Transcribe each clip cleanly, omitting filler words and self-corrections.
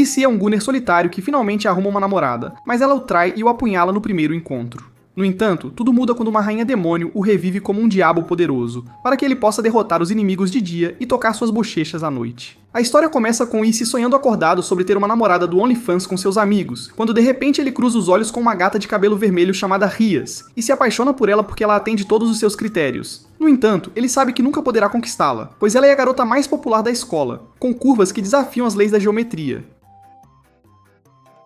Issei é um gunner solitário que finalmente arruma uma namorada, mas ela o trai e o apunhala no primeiro encontro. No entanto, tudo muda quando uma rainha demônio o revive como um diabo poderoso, para que ele possa derrotar os inimigos de dia e tocar suas bochechas à noite. A história começa com Issei sonhando acordado sobre ter uma namorada do OnlyFans com seus amigos, quando de repente ele cruza os olhos com uma gata de cabelo vermelho chamada Rias, e se apaixona por ela porque ela atende todos os seus critérios. No entanto, ele sabe que nunca poderá conquistá-la, pois ela é a garota mais popular da escola, com curvas que desafiam as leis da geometria.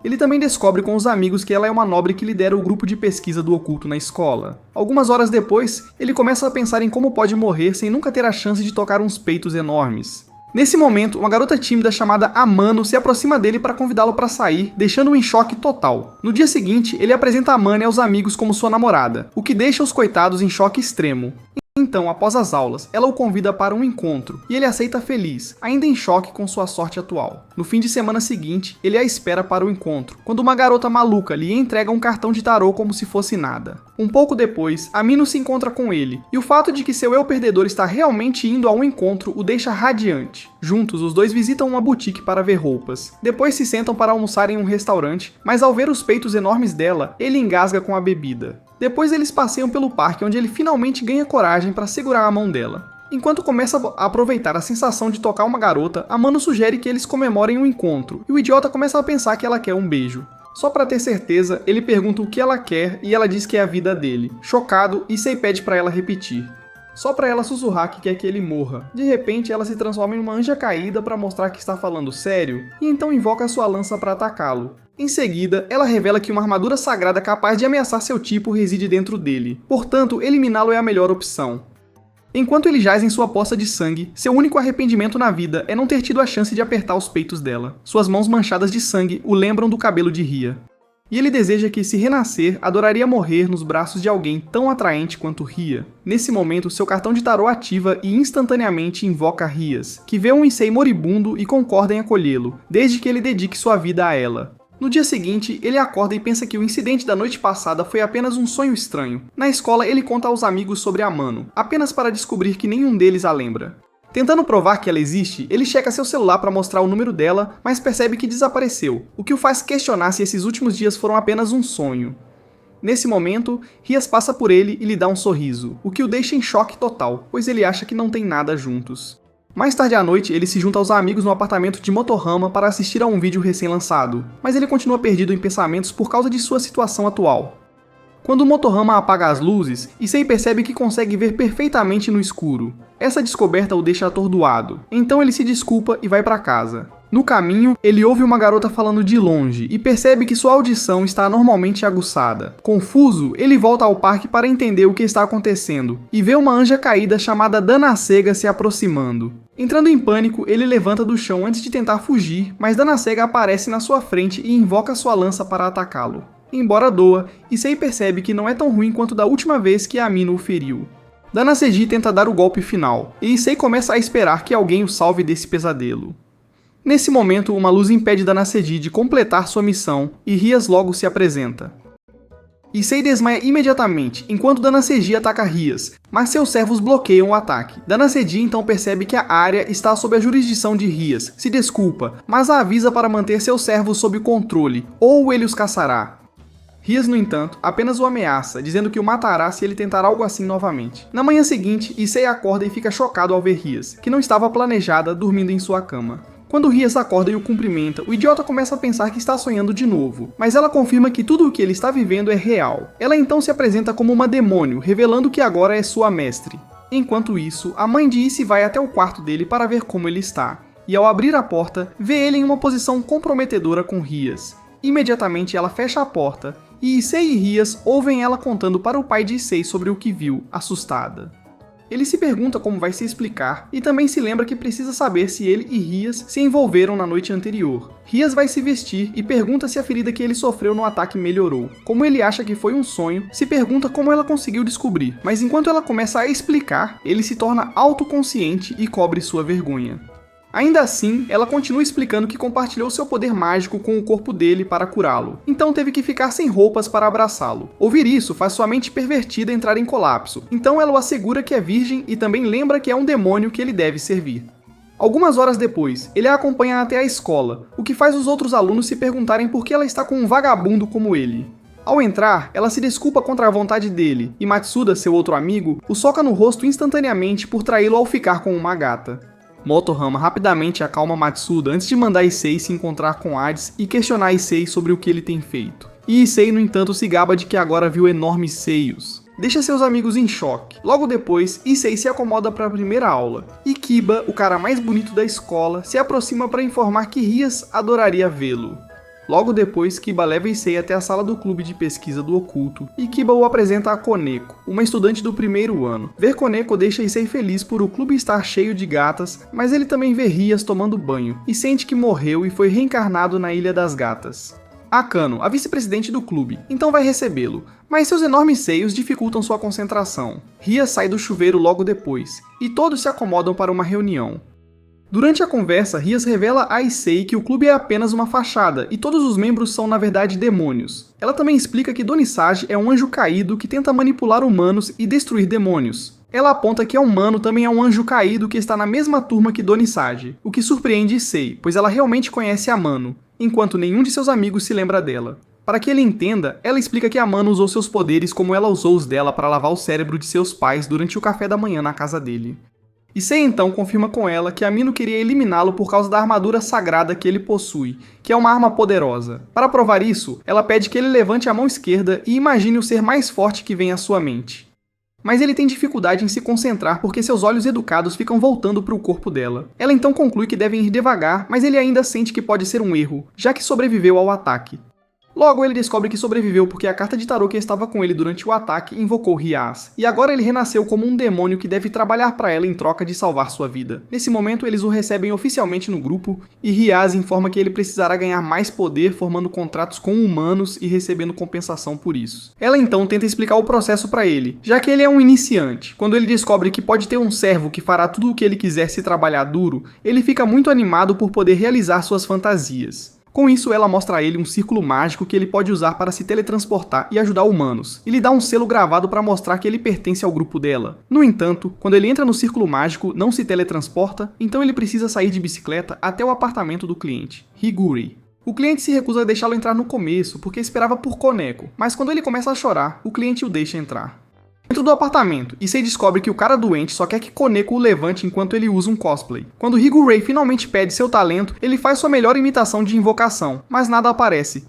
Ele também descobre com os amigos que ela é uma nobre que lidera o grupo de pesquisa do oculto na escola. Algumas horas depois, ele começa a pensar em como pode morrer sem nunca ter a chance de tocar uns peitos enormes. Nesse momento, uma garota tímida chamada Amano se aproxima dele para convidá-lo para sair, deixando-o em choque total. No dia seguinte, ele apresenta Amano aos amigos como sua namorada, o que deixa os coitados em choque extremo. Então, após as aulas, ela o convida para um encontro, e ele aceita feliz, ainda em choque com sua sorte atual. No fim de semana seguinte, ele a espera para o encontro, quando uma garota maluca lhe entrega um cartão de tarô como se fosse nada. Um pouco depois, Amino se encontra com ele, e o fato de que seu eu perdedor está realmente indo ao encontro o deixa radiante. Juntos, os dois visitam uma boutique para ver roupas. Depois se sentam para almoçar em um restaurante, mas ao ver os peitos enormes dela, ele engasga com a bebida. Depois eles passeiam pelo parque, onde ele finalmente ganha coragem para segurar a mão dela. Enquanto começa a aproveitar a sensação de tocar uma garota, Amano sugere que eles comemorem o encontro, e o idiota começa a pensar que ela quer um beijo. Só para ter certeza, ele pergunta o que ela quer e ela diz que é a vida dele. Chocado, Issei pede para ela repetir. Só para ela sussurrar que quer que ele morra. De repente, ela se transforma em uma anja caída para mostrar que está falando sério, e então invoca sua lança para atacá-lo. Em seguida, ela revela que uma armadura sagrada capaz de ameaçar seu tipo reside dentro dele. Portanto, eliminá-lo é a melhor opção. Enquanto ele jaz em sua poça de sangue, seu único arrependimento na vida é não ter tido a chance de apertar os peitos dela. Suas mãos manchadas de sangue o lembram do cabelo de Ria. E ele deseja que, se renascer, adoraria morrer nos braços de alguém tão atraente quanto Ria. Nesse momento, seu cartão de tarô ativa e instantaneamente invoca Rias, que vê um Issei moribundo e concorda em acolhê-lo, desde que ele dedique sua vida a ela. No dia seguinte, ele acorda e pensa que o incidente da noite passada foi apenas um sonho estranho. Na escola, ele conta aos amigos sobre Amano, apenas para descobrir que nenhum deles a lembra. Tentando provar que ela existe, ele checa seu celular para mostrar o número dela, mas percebe que desapareceu, o que o faz questionar se esses últimos dias foram apenas um sonho. Nesse momento, Rias passa por ele e lhe dá um sorriso, o que o deixa em choque total, pois ele acha que não tem nada juntos. Mais tarde à noite, ele se junta aos amigos no apartamento de Motohama para assistir a um vídeo recém-lançado, mas ele continua perdido em pensamentos por causa de sua situação atual. Quando Motohama apaga as luzes, Issei percebe que consegue ver perfeitamente no escuro. Essa descoberta o deixa atordoado, então ele se desculpa e vai para casa. No caminho, ele ouve uma garota falando de longe e percebe que sua audição está anormalmente aguçada. Confuso, ele volta ao parque para entender o que está acontecendo e vê uma anja caída chamada Danacega se aproximando. Entrando em pânico, ele levanta do chão antes de tentar fugir, mas Danacega aparece na sua frente e invoca sua lança para atacá-lo. Embora doa, Issei percebe que não é tão ruim quanto da última vez que Amino o feriu. Danacegi tenta dar o golpe final, e Issei começa a esperar que alguém o salve desse pesadelo. Nesse momento, uma luz impede Danacegi de completar sua missão, e Rias logo se apresenta. Issei desmaia imediatamente, enquanto Danacegi ataca Rias, mas seus servos bloqueiam o ataque. Danacegi então percebe que a área está sob a jurisdição de Rias, se desculpa, mas a avisa para manter seus servos sob controle, ou ele os caçará. Rias, no entanto, apenas o ameaça, dizendo que o matará se ele tentar algo assim novamente. Na manhã seguinte, Issei acorda e fica chocado ao ver Rias, que não estava planejada, dormindo em sua cama. Quando Rias acorda e o cumprimenta, o idiota começa a pensar que está sonhando de novo, mas ela confirma que tudo o que ele está vivendo é real. Ela então se apresenta como uma demônio, revelando que agora é sua mestre. Enquanto isso, a mãe de Issei vai até o quarto dele para ver como ele está, e ao abrir a porta, vê ele em uma posição comprometedora com Rias. Imediatamente ela fecha a porta, e Issei e Rias ouvem ela contando para o pai de Issei sobre o que viu, assustada. Ele se pergunta como vai se explicar e também se lembra que precisa saber se ele e Rias se envolveram na noite anterior. Rias vai se vestir e pergunta se a ferida que ele sofreu no ataque melhorou. Como ele acha que foi um sonho, se pergunta como ela conseguiu descobrir, mas enquanto ela começa a explicar, ele se torna autoconsciente e cobre sua vergonha. Ainda assim, ela continua explicando que compartilhou seu poder mágico com o corpo dele para curá-lo, então teve que ficar sem roupas para abraçá-lo. Ouvir isso faz sua mente pervertida entrar em colapso, então ela o assegura que é virgem e também lembra que é um demônio que ele deve servir. Algumas horas depois, ele a acompanha até a escola, o que faz os outros alunos se perguntarem por que ela está com um vagabundo como ele. Ao entrar, ela se desculpa contra a vontade dele, e Matsuda, seu outro amigo, o soca no rosto instantaneamente por traí-lo ao ficar com uma gata. Motohama rapidamente acalma Matsuda antes de mandar Issei se encontrar com Hades e questionar Issei sobre o que ele tem feito. E Issei, no entanto, se gaba de que agora viu enormes seios. Deixa seus amigos em choque. Logo depois, Issei se acomoda para a primeira aula, e Kiba, o cara mais bonito da escola, se aproxima para informar que Rias adoraria vê-lo. Logo depois, Kiba leva Issei até a sala do clube de pesquisa do oculto, e Kiba o apresenta a Koneko, uma estudante do primeiro ano. Ver Koneko deixa Issei feliz por o clube estar cheio de gatas, mas ele também vê Rias tomando banho, e sente que morreu e foi reencarnado na Ilha das Gatas. Akano, a vice-presidente do clube, então vai recebê-lo, mas seus enormes seios dificultam sua concentração. Rias sai do chuveiro logo depois, e todos se acomodam para uma reunião. Durante a conversa, Rias revela a Issei que o clube é apenas uma fachada e todos os membros são na verdade demônios. Ela também explica que Donisage é um anjo caído que tenta manipular humanos e destruir demônios. Ela aponta que Mano também é um anjo caído que está na mesma turma que Donisage, o que surpreende Issei, pois ela realmente conhece Mano, enquanto nenhum de seus amigos se lembra dela. Para que ele entenda, ela explica que Mano usou seus poderes como ela usou os dela para lavar o cérebro de seus pais durante o café da manhã na casa dele. Issei então confirma com ela que Amino queria eliminá-lo por causa da armadura sagrada que ele possui, que é uma arma poderosa. Para provar isso, ela pede que ele levante a mão esquerda e imagine o ser mais forte que vem à sua mente. Mas ele tem dificuldade em se concentrar porque seus olhos educados ficam voltando para o corpo dela. Ela então conclui que devem ir devagar, mas ele ainda sente que pode ser um erro, já que sobreviveu ao ataque. Logo, ele descobre que sobreviveu porque a carta de tarô que estava com ele durante o ataque invocou Rias, e agora ele renasceu como um demônio que deve trabalhar para ela em troca de salvar sua vida. Nesse momento, eles o recebem oficialmente no grupo, e Rias informa que ele precisará ganhar mais poder formando contratos com humanos e recebendo compensação por isso. Ela então tenta explicar o processo para ele, já que ele é um iniciante. Quando ele descobre que pode ter um servo que fará tudo o que ele quiser se trabalhar duro, ele fica muito animado por poder realizar suas fantasias. Com isso, ela mostra a ele um círculo mágico que ele pode usar para se teletransportar e ajudar humanos, e lhe dá um selo gravado para mostrar que ele pertence ao grupo dela. No entanto, quando ele entra no círculo mágico, não se teletransporta, então ele precisa sair de bicicleta até o apartamento do cliente, Higuri. O cliente se recusa a deixá-lo entrar no começo, porque esperava por Koneko, mas quando ele começa a chorar, o cliente o deixa entrar. Dentro do apartamento, Issei descobre que o cara doente só quer que Koneko o levante enquanto ele usa um cosplay. Quando Higurei finalmente pede seu talento, ele faz sua melhor imitação de invocação, mas nada aparece.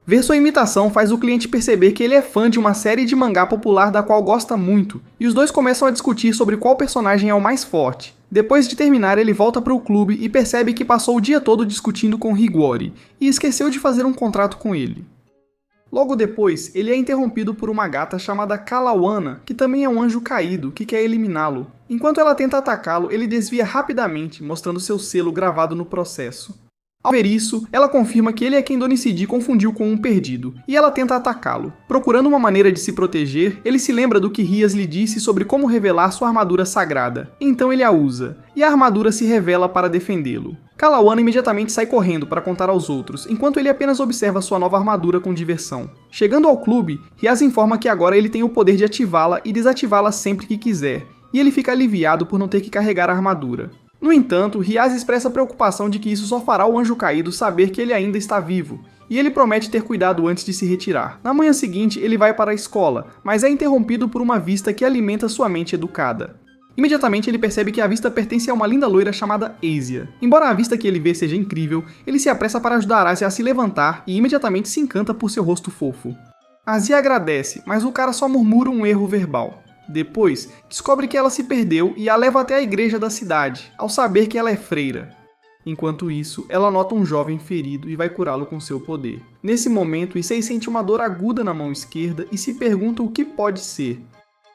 Ver sua imitação faz o cliente perceber que ele é fã de uma série de mangá popular da qual gosta muito, e os dois começam a discutir sobre qual personagem é o mais forte. Depois de terminar, ele volta para o clube e percebe que passou o dia todo discutindo com Higori, e esqueceu de fazer um contrato com ele. Logo depois, ele é interrompido por uma gata chamada Kalawana, que também é um anjo caído, que quer eliminá-lo. Enquanto ela tenta atacá-lo, ele desvia rapidamente, mostrando seu selo gravado no processo. Ao ver isso, ela confirma que ele é quem Donisage confundiu com um perdido, e ela tenta atacá-lo. Procurando uma maneira de se proteger, ele se lembra do que Rias lhe disse sobre como revelar sua armadura sagrada. Então ele a usa, e a armadura se revela para defendê-lo. Kalawana imediatamente sai correndo para contar aos outros, enquanto ele apenas observa sua nova armadura com diversão. Chegando ao clube, Rias informa que agora ele tem o poder de ativá-la e desativá-la sempre que quiser, e ele fica aliviado por não ter que carregar a armadura. No entanto, Rias expressa preocupação de que isso só fará o anjo caído saber que ele ainda está vivo, e ele promete ter cuidado antes de se retirar. Na manhã seguinte, ele vai para a escola, mas é interrompido por uma vista que alimenta sua mente educada. Imediatamente ele percebe que a vista pertence a uma linda loira chamada Asia. Embora a vista que ele vê seja incrível, ele se apressa para ajudar Asia a se levantar e imediatamente se encanta por seu rosto fofo. Asia agradece, mas o cara só murmura um erro verbal. Depois, descobre que ela se perdeu e a leva até a igreja da cidade, ao saber que ela é freira. Enquanto isso, ela nota um jovem ferido e vai curá-lo com seu poder. Nesse momento, Issei sente uma dor aguda na mão esquerda e se pergunta o que pode ser.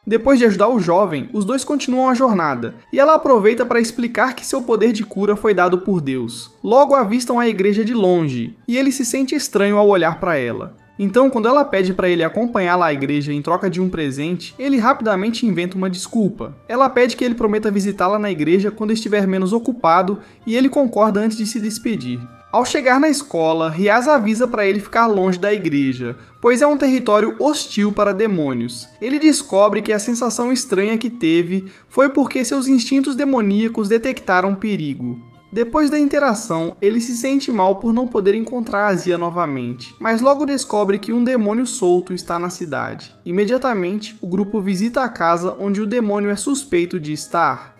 Depois de ajudar o jovem, os dois continuam a jornada, e ela aproveita para explicar que seu poder de cura foi dado por Deus. Logo avistam a igreja de longe, e ele se sente estranho ao olhar para ela. Então, quando ela pede para ele acompanhá-la à igreja em troca de um presente, ele rapidamente inventa uma desculpa. Ela pede que ele prometa visitá-la na igreja quando estiver menos ocupado e ele concorda antes de se despedir. Ao chegar na escola, Riaz avisa para ele ficar longe da igreja, pois é um território hostil para demônios. Ele descobre que a sensação estranha que teve foi porque seus instintos demoníacos detectaram perigo. Depois da interação, ele se sente mal por não poder encontrar Azia novamente, mas logo descobre que um demônio solto está na cidade. Imediatamente, o grupo visita a casa onde o demônio é suspeito de estar.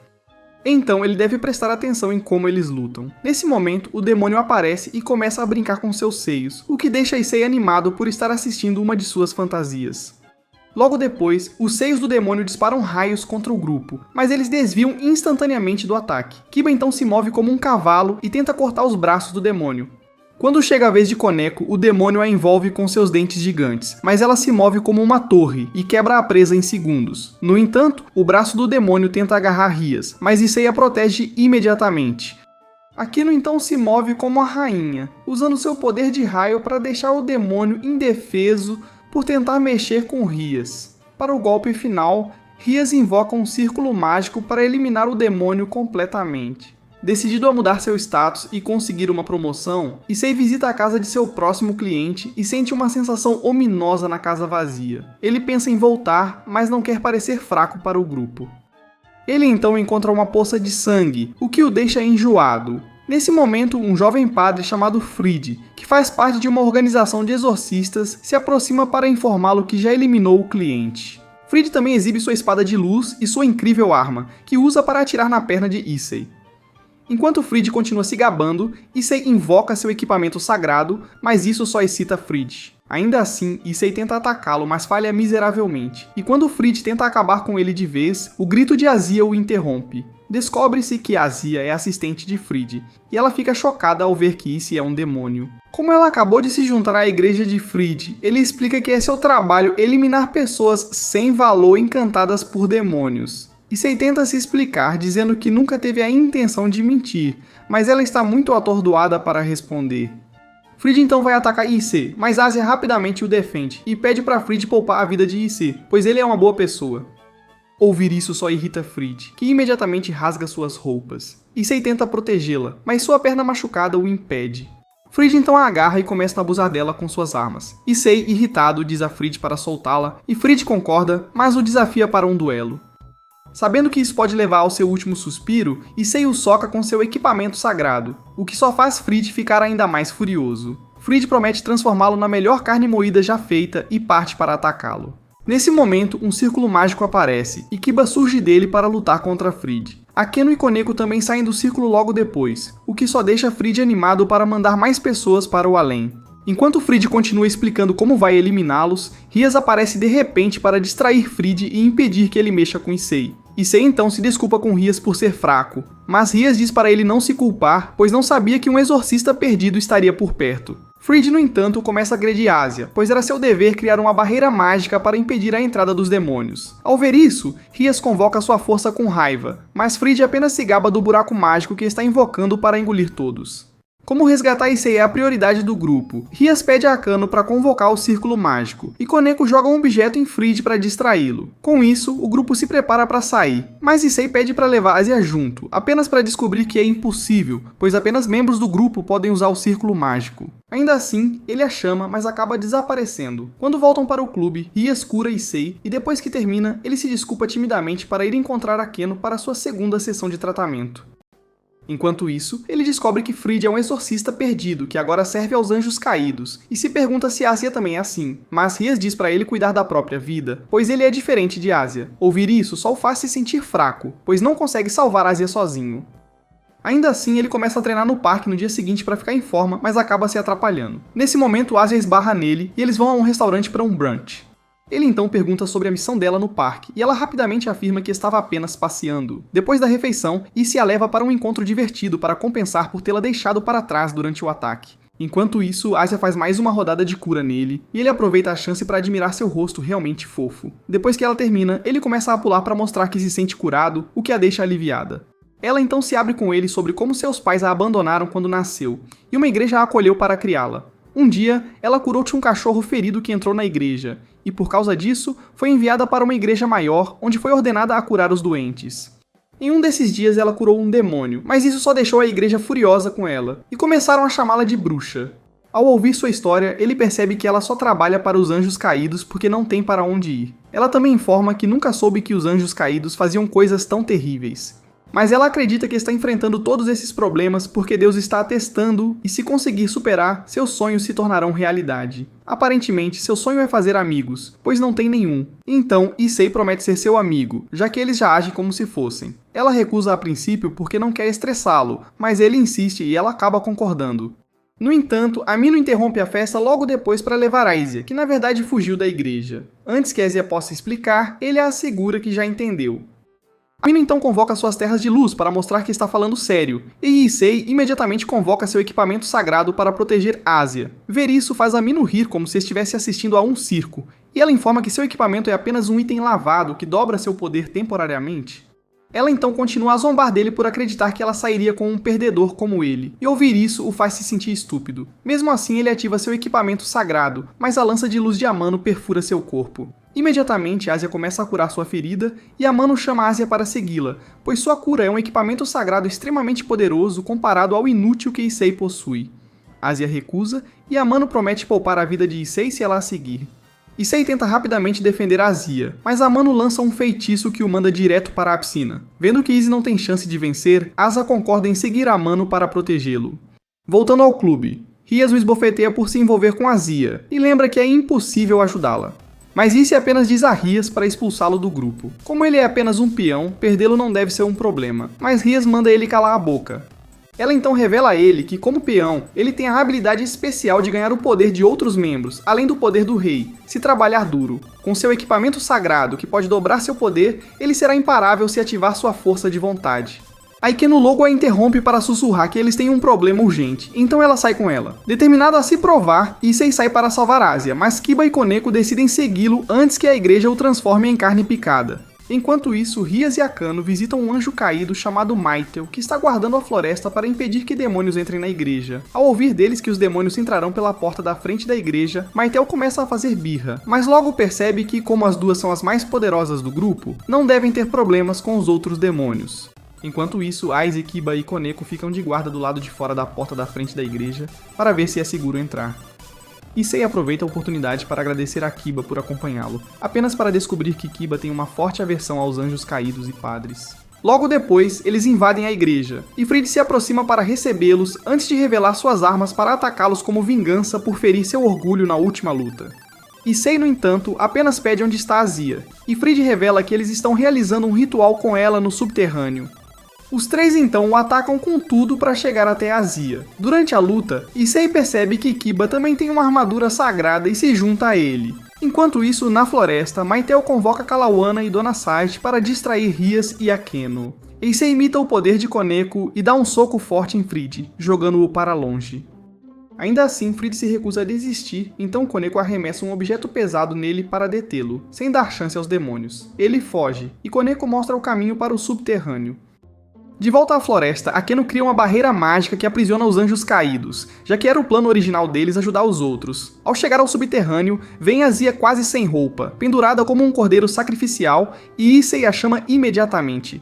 Então ele deve prestar atenção em como eles lutam. Nesse momento, o demônio aparece e começa a brincar com seus seios, o que deixa Issei animado por estar assistindo uma de suas fantasias. Logo depois, os seios do demônio disparam raios contra o grupo, mas eles desviam instantaneamente do ataque. Kiba então se move como um cavalo e tenta cortar os braços do demônio. Quando chega a vez de Koneko, o demônio a envolve com seus dentes gigantes, mas ela se move como uma torre e quebra a presa em segundos. No entanto, o braço do demônio tenta agarrar Rias, mas Issei a protege imediatamente. Akeno então se move como a rainha, usando seu poder de raio para deixar o demônio indefeso por tentar mexer com Rias. Para o golpe final, Rias invoca um círculo mágico para eliminar o demônio completamente. Decidido a mudar seu status e conseguir uma promoção, Issei visita a casa de seu próximo cliente e sente uma sensação ominosa na casa vazia. Ele pensa em voltar, mas não quer parecer fraco para o grupo. Ele então encontra uma poça de sangue, o que o deixa enjoado. Nesse momento, um jovem padre chamado Fried, que faz parte de uma organização de exorcistas, se aproxima para informá-lo que já eliminou o cliente. Fried também exibe sua espada de luz e sua incrível arma, que usa para atirar na perna de Issei. Enquanto Fried continua se gabando, Issei invoca seu equipamento sagrado, mas isso só excita Fried. Ainda assim, Issei tenta atacá-lo, mas falha miseravelmente. E quando Fried tenta acabar com ele de vez, o grito de Azia o interrompe. Descobre-se que Azia é assistente de Fried, e ela fica chocada ao ver que Issei é um demônio. Como ela acabou de se juntar à igreja de Fried, ele explica que é seu trabalho eliminar pessoas sem valor encantadas por demônios. Issei tenta se explicar, dizendo que nunca teve a intenção de mentir, mas ela está muito atordoada para responder. Fried então vai atacar Issei, mas Azia rapidamente o defende e pede para Fried poupar a vida de Issei, pois ele é uma boa pessoa. Ouvir isso só irrita Fried, que imediatamente rasga suas roupas. Issei tenta protegê-la, mas sua perna machucada o impede. Fried então a agarra e começa a abusar dela com suas armas. Issei, irritado, diz a Fried para soltá-la, e Fried concorda, mas o desafia para um duelo. Sabendo que isso pode levar ao seu último suspiro, Issei o soca com seu equipamento sagrado, o que só faz Fried ficar ainda mais furioso. Fried promete transformá-lo na melhor carne moída já feita e parte para atacá-lo. Nesse momento, um círculo mágico aparece, e Kiba surge dele para lutar contra Fried. Akeno e Koneko também saem do círculo logo depois, o que só deixa Fried animado para mandar mais pessoas para o além. Enquanto Fried continua explicando como vai eliminá-los, Rias aparece de repente para distrair Fried e impedir que ele mexa com Issei. Issei então se desculpa com Rias por ser fraco, mas Rias diz para ele não se culpar, pois não sabia que um exorcista perdido estaria por perto. Fried, no entanto, começa a agredir Azia, pois era seu dever criar uma barreira mágica para impedir a entrada dos demônios. Ao ver isso, Rias convoca sua força com raiva, mas Fried apenas se gaba do buraco mágico que está invocando para engolir todos. Como resgatar Issei é a prioridade do grupo, Rias pede a Akano para convocar o Círculo Mágico, e Koneko joga um objeto em Fried para distraí-lo. Com isso, o grupo se prepara para sair, mas Issei pede para levar Azia junto, apenas para descobrir que é impossível, pois apenas membros do grupo podem usar o Círculo Mágico. Ainda assim, ele a chama, mas acaba desaparecendo. Quando voltam para o clube, Rias cura Issei, e depois que termina, ele se desculpa timidamente para ir encontrar Akeno para sua segunda sessão de tratamento. Enquanto isso, ele descobre que Fried é um exorcista perdido que agora serve aos anjos caídos, e se pergunta se Azia também é assim, mas Rias diz para ele cuidar da própria vida, pois ele é diferente de Azia. Ouvir isso só o faz se sentir fraco, pois não consegue salvar Azia sozinho. Ainda assim, ele começa a treinar no parque no dia seguinte para ficar em forma, mas acaba se atrapalhando. Nesse momento, Azia esbarra nele e eles vão a um restaurante para um brunch. Ele então pergunta sobre a missão dela no parque, e ela rapidamente afirma que estava apenas passeando. Depois da refeição, Issei a leva para um encontro divertido para compensar por tê-la deixado para trás durante o ataque. Enquanto isso, Azia faz mais uma rodada de cura nele, e ele aproveita a chance para admirar seu rosto realmente fofo. Depois que ela termina, ele começa a pular para mostrar que se sente curado, o que a deixa aliviada. Ela então se abre com ele sobre como seus pais a abandonaram quando nasceu, e uma igreja a acolheu para criá-la. Um dia, ela curou de um cachorro ferido que entrou na igreja, e por causa disso, foi enviada para uma igreja maior, onde foi ordenada a curar os doentes. Em um desses dias ela curou um demônio, mas isso só deixou a igreja furiosa com ela, e começaram a chamá-la de bruxa. Ao ouvir sua história, ele percebe que ela só trabalha para os anjos caídos porque não tem para onde ir. Ela também informa que nunca soube que os anjos caídos faziam coisas tão terríveis. Mas ela acredita que está enfrentando todos esses problemas porque Deus está a testando e se conseguir superar, seus sonhos se tornarão realidade. Aparentemente, seu sonho é fazer amigos, pois não tem nenhum. Então, Issei promete ser seu amigo, já que eles já agem como se fossem. Ela recusa a princípio porque não quer estressá-lo, mas ele insiste e ela acaba concordando. No entanto, Amino interrompe a festa logo depois para levar Aisia, que na verdade fugiu da igreja. Antes que Aisia possa explicar, ele a assegura que já entendeu. Amino então convoca suas terras de luz para mostrar que está falando sério, e Issei imediatamente convoca seu equipamento sagrado para proteger Asia. Ver isso faz Amino rir como se estivesse assistindo a um circo, e ela informa que seu equipamento é apenas um item lavado que dobra seu poder temporariamente. Ela então continua a zombar dele por acreditar que ela sairia com um perdedor como ele, e ouvir isso o faz se sentir estúpido. Mesmo assim, ele ativa seu equipamento sagrado, mas a lança de luz de Amano perfura seu corpo. Imediatamente, Asia começa a curar sua ferida, e Amano chama Asia para segui-la, pois sua cura é um equipamento sagrado extremamente poderoso comparado ao inútil que Issei possui. Asia recusa, e Amano promete poupar a vida de Issei se ela a seguir. Issei tenta rapidamente defender Asia, mas Amano lança um feitiço que o manda direto para a piscina. Vendo que Izzy não tem chance de vencer, Asa concorda em seguir Amano para protegê-lo. Voltando ao clube, Rias o esbofeteia por se envolver com Asia, e lembra que é impossível ajudá-la. Mas Izzy apenas diz a Rias para expulsá-lo do grupo. Como ele é apenas um peão, perdê-lo não deve ser um problema, mas Rias manda ele calar a boca. Ela então revela a ele que, como peão, ele tem a habilidade especial de ganhar o poder de outros membros, além do poder do rei, se trabalhar duro. Com seu equipamento sagrado, que pode dobrar seu poder, ele será imparável se ativar sua força de vontade. Aikeno logo a interrompe para sussurrar que eles têm um problema urgente, então ela sai com ela. Determinado a se provar, Issei sai para salvar Asia, mas Kiba e Koneko decidem segui-lo antes que a igreja o transforme em carne picada. Enquanto isso, Rias e Akano visitam um anjo caído chamado Mytel, que está guardando a floresta para impedir que demônios entrem na igreja. Ao ouvir deles que os demônios entrarão pela porta da frente da igreja, Mytel começa a fazer birra, mas logo percebe que, como as duas são as mais poderosas do grupo, não devem ter problemas com os outros demônios. Enquanto isso, Aiz, Kiba e Koneko ficam de guarda do lado de fora da porta da frente da igreja para ver se é seguro entrar. Issei aproveita a oportunidade para agradecer a Kiba por acompanhá-lo, apenas para descobrir que Kiba tem uma forte aversão aos anjos caídos e padres. Logo depois, eles invadem a igreja, e Friede se aproxima para recebê-los antes de revelar suas armas para atacá-los como vingança por ferir seu orgulho na última luta. Issei, no entanto, apenas pede onde está Asia, e Friede revela que eles estão realizando um ritual com ela no subterrâneo. Os três então o atacam com tudo para chegar até Asia. Durante a luta, Issei percebe que Kiba também tem uma armadura sagrada e se junta a ele. Enquanto isso, na floresta, Mytel convoca Kalawana e Dona Sage para distrair Rias e Akeno. Issei imita o poder de Koneko e dá um soco forte em Friede, jogando-o para longe. Ainda assim, Friede se recusa a desistir, então Koneko arremessa um objeto pesado nele para detê-lo, sem dar chance aos demônios. Ele foge, e Koneko mostra o caminho para o subterrâneo. De volta à floresta, Akeno cria uma barreira mágica que aprisiona os anjos caídos, já que era o plano original deles ajudar os outros. Ao chegar ao subterrâneo, vem Asia quase sem roupa, pendurada como um cordeiro sacrificial, e Issei a chama imediatamente.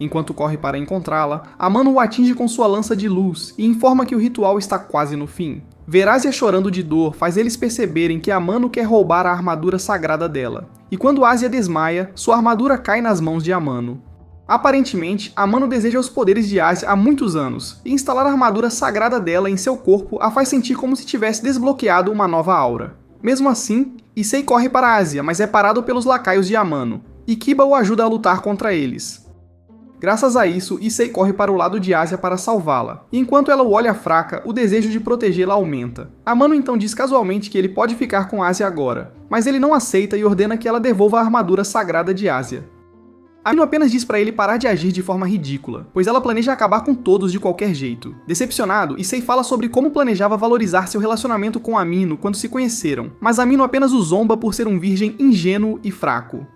Enquanto corre para encontrá-la, Amano o atinge com sua lança de luz e informa que o ritual está quase no fim. Ver Asia chorando de dor faz eles perceberem que Amano quer roubar a armadura sagrada dela. E quando Asia desmaia, sua armadura cai nas mãos de Amano. Aparentemente, Amano deseja os poderes de Asia há muitos anos, e instalar a armadura sagrada dela em seu corpo a faz sentir como se tivesse desbloqueado uma nova aura. Mesmo assim, Issei corre para Asia, mas é parado pelos lacaios de Amano, e Kiba o ajuda a lutar contra eles. Graças a isso, Issei corre para o lado de Asia para salvá-la, e enquanto ela o olha fraca, o desejo de protegê-la aumenta. Amano então diz casualmente que ele pode ficar com Asia agora, mas ele não aceita e ordena que ela devolva a armadura sagrada de Asia. Amino apenas diz para ele parar de agir de forma ridícula, pois ela planeja acabar com todos de qualquer jeito. Decepcionado, Issei fala sobre como planejava valorizar seu relacionamento com Amino quando se conheceram, mas Amino apenas o zomba por ser um virgem ingênuo e fraco.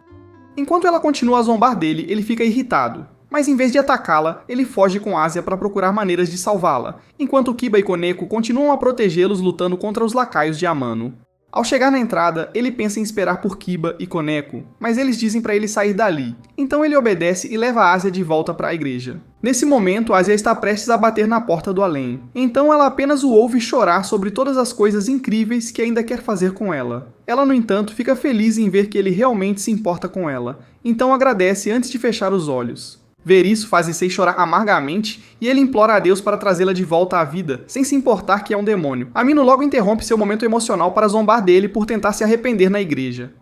Enquanto ela continua a zombar dele, ele fica irritado. Mas em vez de atacá-la, ele foge com Asia para procurar maneiras de salvá-la, enquanto Kiba e Koneko continuam a protegê-los lutando contra os lacaios de Amano. Ao chegar na entrada, ele pensa em esperar por Kiba e Koneko, mas eles dizem para ele sair dali, então ele obedece e leva Asia de volta para a igreja. Nesse momento, Asia está prestes a bater na porta do além, então ela apenas o ouve chorar sobre todas as coisas incríveis que ainda quer fazer com ela. Ela, no entanto, fica feliz em ver que ele realmente se importa com ela, então agradece antes de fechar os olhos. Ver isso faz Issei chorar amargamente e ele implora a Deus para trazê-la de volta à vida, sem se importar que é um demônio. Amino logo interrompe seu momento emocional para zombar dele por tentar se arrepender na igreja.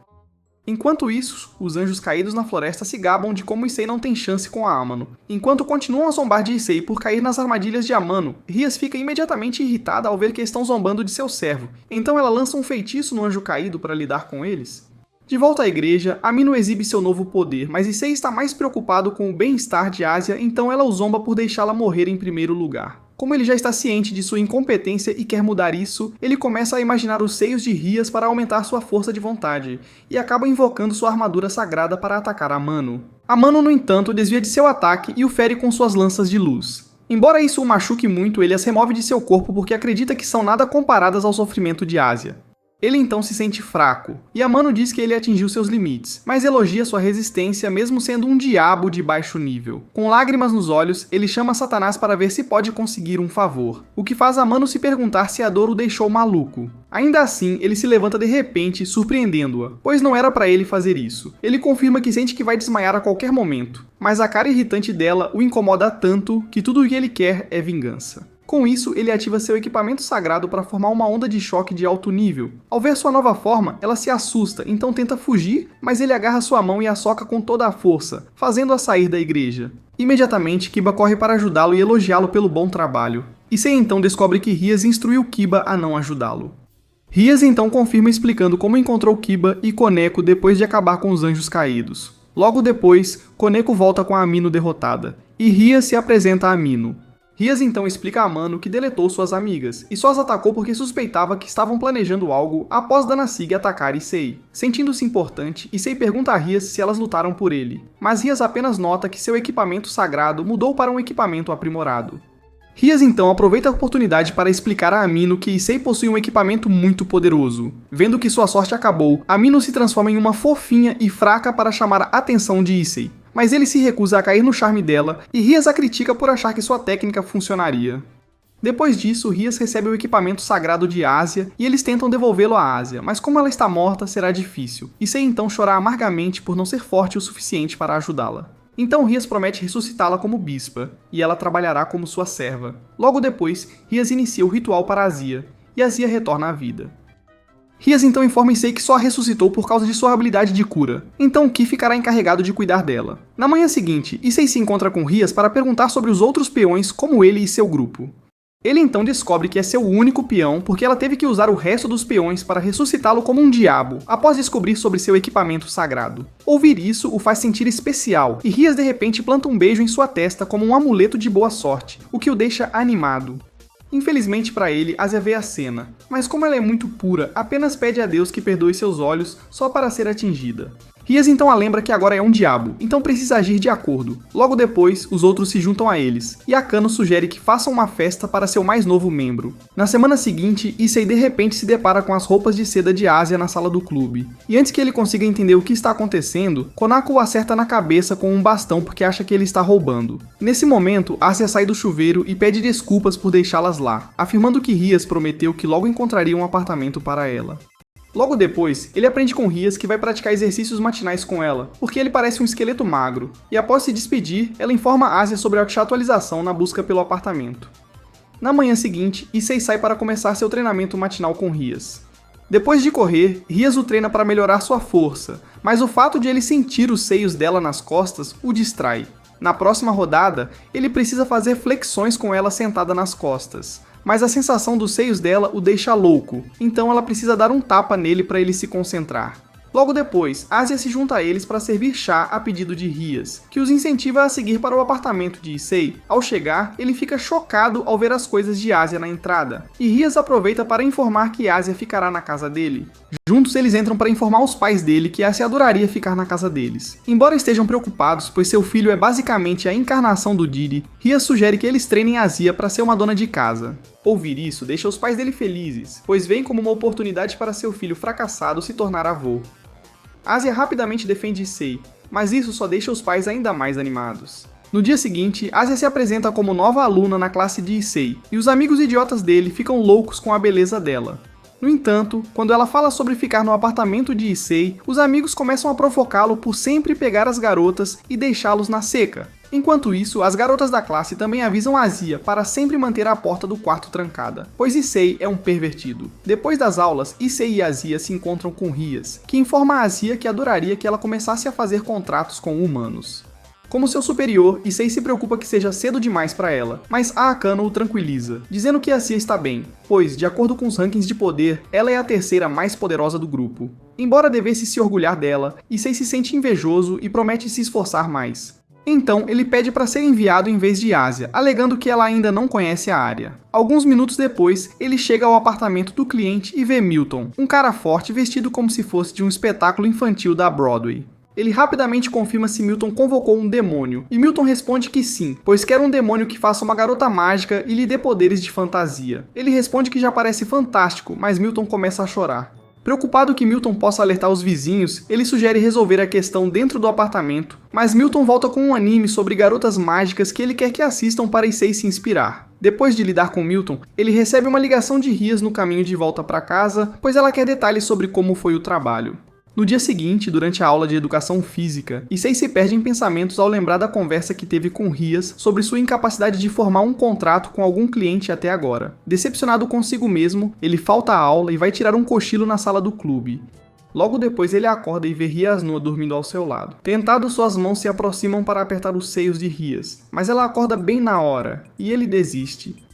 Enquanto isso, os anjos caídos na floresta se gabam de como Issei não tem chance com a Amano. Enquanto continuam a zombar de Issei por cair nas armadilhas de Amano, Rias fica imediatamente irritada ao ver que estão zombando de seu servo, então ela lança um feitiço no anjo caído para lidar com eles. De volta à igreja, Amino exibe seu novo poder, mas Issei está mais preocupado com o bem-estar de Asia, então ela o zomba por deixá-la morrer em primeiro lugar. Como ele já está ciente de sua incompetência e quer mudar isso, ele começa a imaginar os seios de Rias para aumentar sua força de vontade, e acaba invocando sua armadura sagrada para atacar Amano. Amano, no entanto, desvia de seu ataque e o fere com suas lanças de luz. Embora isso o machuque muito, ele as remove de seu corpo porque acredita que são nada comparadas ao sofrimento de Asia. Ele então se sente fraco, e Amano diz que ele atingiu seus limites, mas elogia sua resistência mesmo sendo um diabo de baixo nível. Com lágrimas nos olhos, ele chama Satanás para ver se pode conseguir um favor, o que faz Amano se perguntar se a dor o deixou maluco. Ainda assim, ele se levanta de repente, surpreendendo-a, pois não era para ele fazer isso. Ele confirma que sente que vai desmaiar a qualquer momento, mas a cara irritante dela o incomoda tanto que tudo o que ele quer é vingança. Com isso, ele ativa seu equipamento sagrado para formar uma onda de choque de alto nível. Ao ver sua nova forma, ela se assusta, então tenta fugir, mas ele agarra sua mão e a soca com toda a força, fazendo-a sair da igreja. Imediatamente, Kiba corre para ajudá-lo e elogiá-lo pelo bom trabalho. Issei então descobre que Rias instruiu Kiba a não ajudá-lo. Rias então confirma explicando como encontrou Kiba e Koneko depois de acabar com os anjos caídos. Logo depois, Koneko volta com a Amino derrotada, e Rias se apresenta a Amino. Rias então explica a Amano que deletou suas amigas, e só as atacou porque suspeitava que estavam planejando algo após Danasig atacar Issei. Sentindo-se importante, Issei pergunta a Rias se elas lutaram por ele, mas Rias apenas nota que seu equipamento sagrado mudou para um equipamento aprimorado. Rias então aproveita a oportunidade para explicar a Amino que Issei possui um equipamento muito poderoso. Vendo que sua sorte acabou, Amino se transforma em uma fofinha e fraca para chamar a atenção de Issei. Mas ele se recusa a cair no charme dela e Rias a critica por achar que sua técnica funcionaria. Depois disso, Rias recebe o equipamento sagrado de Asia e eles tentam devolvê-lo a Asia, mas como ela está morta, será difícil. Issei então chora amargamente por não ser forte o suficiente para ajudá-la. Então Rias promete ressuscitá-la como bispa, e ela trabalhará como sua serva. Logo depois, Rias inicia o ritual para Asia, e Asia retorna à vida. Rias então informa Issei que só a ressuscitou por causa de sua habilidade de cura, então Ki ficará encarregado de cuidar dela. Na manhã seguinte, Issei se encontra com Rias para perguntar sobre os outros peões como ele e seu grupo. Ele então descobre que é seu único peão porque ela teve que usar o resto dos peões para ressuscitá-lo como um diabo, após descobrir sobre seu equipamento sagrado. Ouvir isso o faz sentir especial, e Rias de repente planta um beijo em sua testa como um amuleto de boa sorte, o que o deixa animado. Infelizmente para ele, Asia vê a cena, mas como ela é muito pura, apenas pede a Deus que perdoe seus olhos só para ser atingida. Rias então a lembra que agora é um diabo, então precisa agir de acordo. Logo depois, os outros se juntam a eles, e Akano sugere que façam uma festa para seu mais novo membro. Na semana seguinte, Issei de repente se depara com as roupas de seda de Asia na sala do clube. E antes que ele consiga entender o que está acontecendo, Konako o acerta na cabeça com um bastão porque acha que ele está roubando. Nesse momento, Asia sai do chuveiro e pede desculpas por deixá-las lá, afirmando que Rias prometeu que logo encontraria um apartamento para ela. Logo depois, ele aprende com Rias que vai praticar exercícios matinais com ela, porque ele parece um esqueleto magro, e após se despedir, ela informa Asia sobre a atualização na busca pelo apartamento. Na manhã seguinte, Issei sai para começar seu treinamento matinal com Rias. Depois de correr, Rias o treina para melhorar sua força, mas o fato de ele sentir os seios dela nas costas o distrai. Na próxima rodada, ele precisa fazer flexões com ela sentada nas costas, mas a sensação dos seios dela o deixa louco, então ela precisa dar um tapa nele para ele se concentrar. Logo depois, Asia se junta a eles para servir chá a pedido de Rias, que os incentiva a seguir para o apartamento de Issei. Ao chegar, ele fica chocado ao ver as coisas de Asia na entrada, e Rias aproveita para informar que Asia ficará na casa dele. Juntos eles entram para informar os pais dele que Asia adoraria ficar na casa deles. Embora estejam preocupados, pois seu filho é basicamente a encarnação do Didi, Rias sugere que eles treinem Asia para ser uma dona de casa. Ouvir isso deixa os pais dele felizes, pois veem como uma oportunidade para seu filho fracassado se tornar avô. Asia rapidamente defende Issei, mas isso só deixa os pais ainda mais animados. No dia seguinte, Asia se apresenta como nova aluna na classe de Issei, e os amigos idiotas dele ficam loucos com a beleza dela. No entanto, quando ela fala sobre ficar no apartamento de Issei, os amigos começam a provocá-lo por sempre pegar as garotas e deixá-los na seca. Enquanto isso, as garotas da classe também avisam Asia para sempre manter a porta do quarto trancada, pois Issei é um pervertido. Depois das aulas, Issei e Asia se encontram com Rias, que informa a Asia que adoraria que ela começasse a fazer contratos com humanos. Como seu superior, Issei se preocupa que seja cedo demais para ela, mas a Akano o tranquiliza, dizendo que Asia está bem, pois, de acordo com os rankings de poder, ela é a terceira mais poderosa do grupo. Embora devesse se orgulhar dela, Issei se sente invejoso e promete se esforçar mais. Então, ele pede para ser enviado em vez de Asia, alegando que ela ainda não conhece a área. Alguns minutos depois, ele chega ao apartamento do cliente e vê Milton, um cara forte vestido como se fosse de um espetáculo infantil da Broadway. Ele rapidamente confirma se Milton convocou um demônio, e Milton responde que sim, pois quer um demônio que faça uma garota mágica e lhe dê poderes de fantasia. Ele responde que já parece fantástico, mas Milton começa a chorar. Preocupado que Milton possa alertar os vizinhos, ele sugere resolver a questão dentro do apartamento, mas Milton volta com um anime sobre garotas mágicas que ele quer que assistam para Issei se inspirar. Depois de lidar com Milton, ele recebe uma ligação de Rias no caminho de volta para casa, pois ela quer detalhes sobre como foi o trabalho. No dia seguinte, durante a aula de educação física, Issei se perde em pensamentos ao lembrar da conversa que teve com Rias sobre sua incapacidade de formar um contrato com algum cliente até agora. Decepcionado consigo mesmo, ele falta a aula e vai tirar um cochilo na sala do clube. Logo depois ele acorda e vê Rias nua dormindo ao seu lado. Tentado, suas mãos se aproximam para apertar os seios de Rias, mas ela acorda bem na hora, e ele desiste.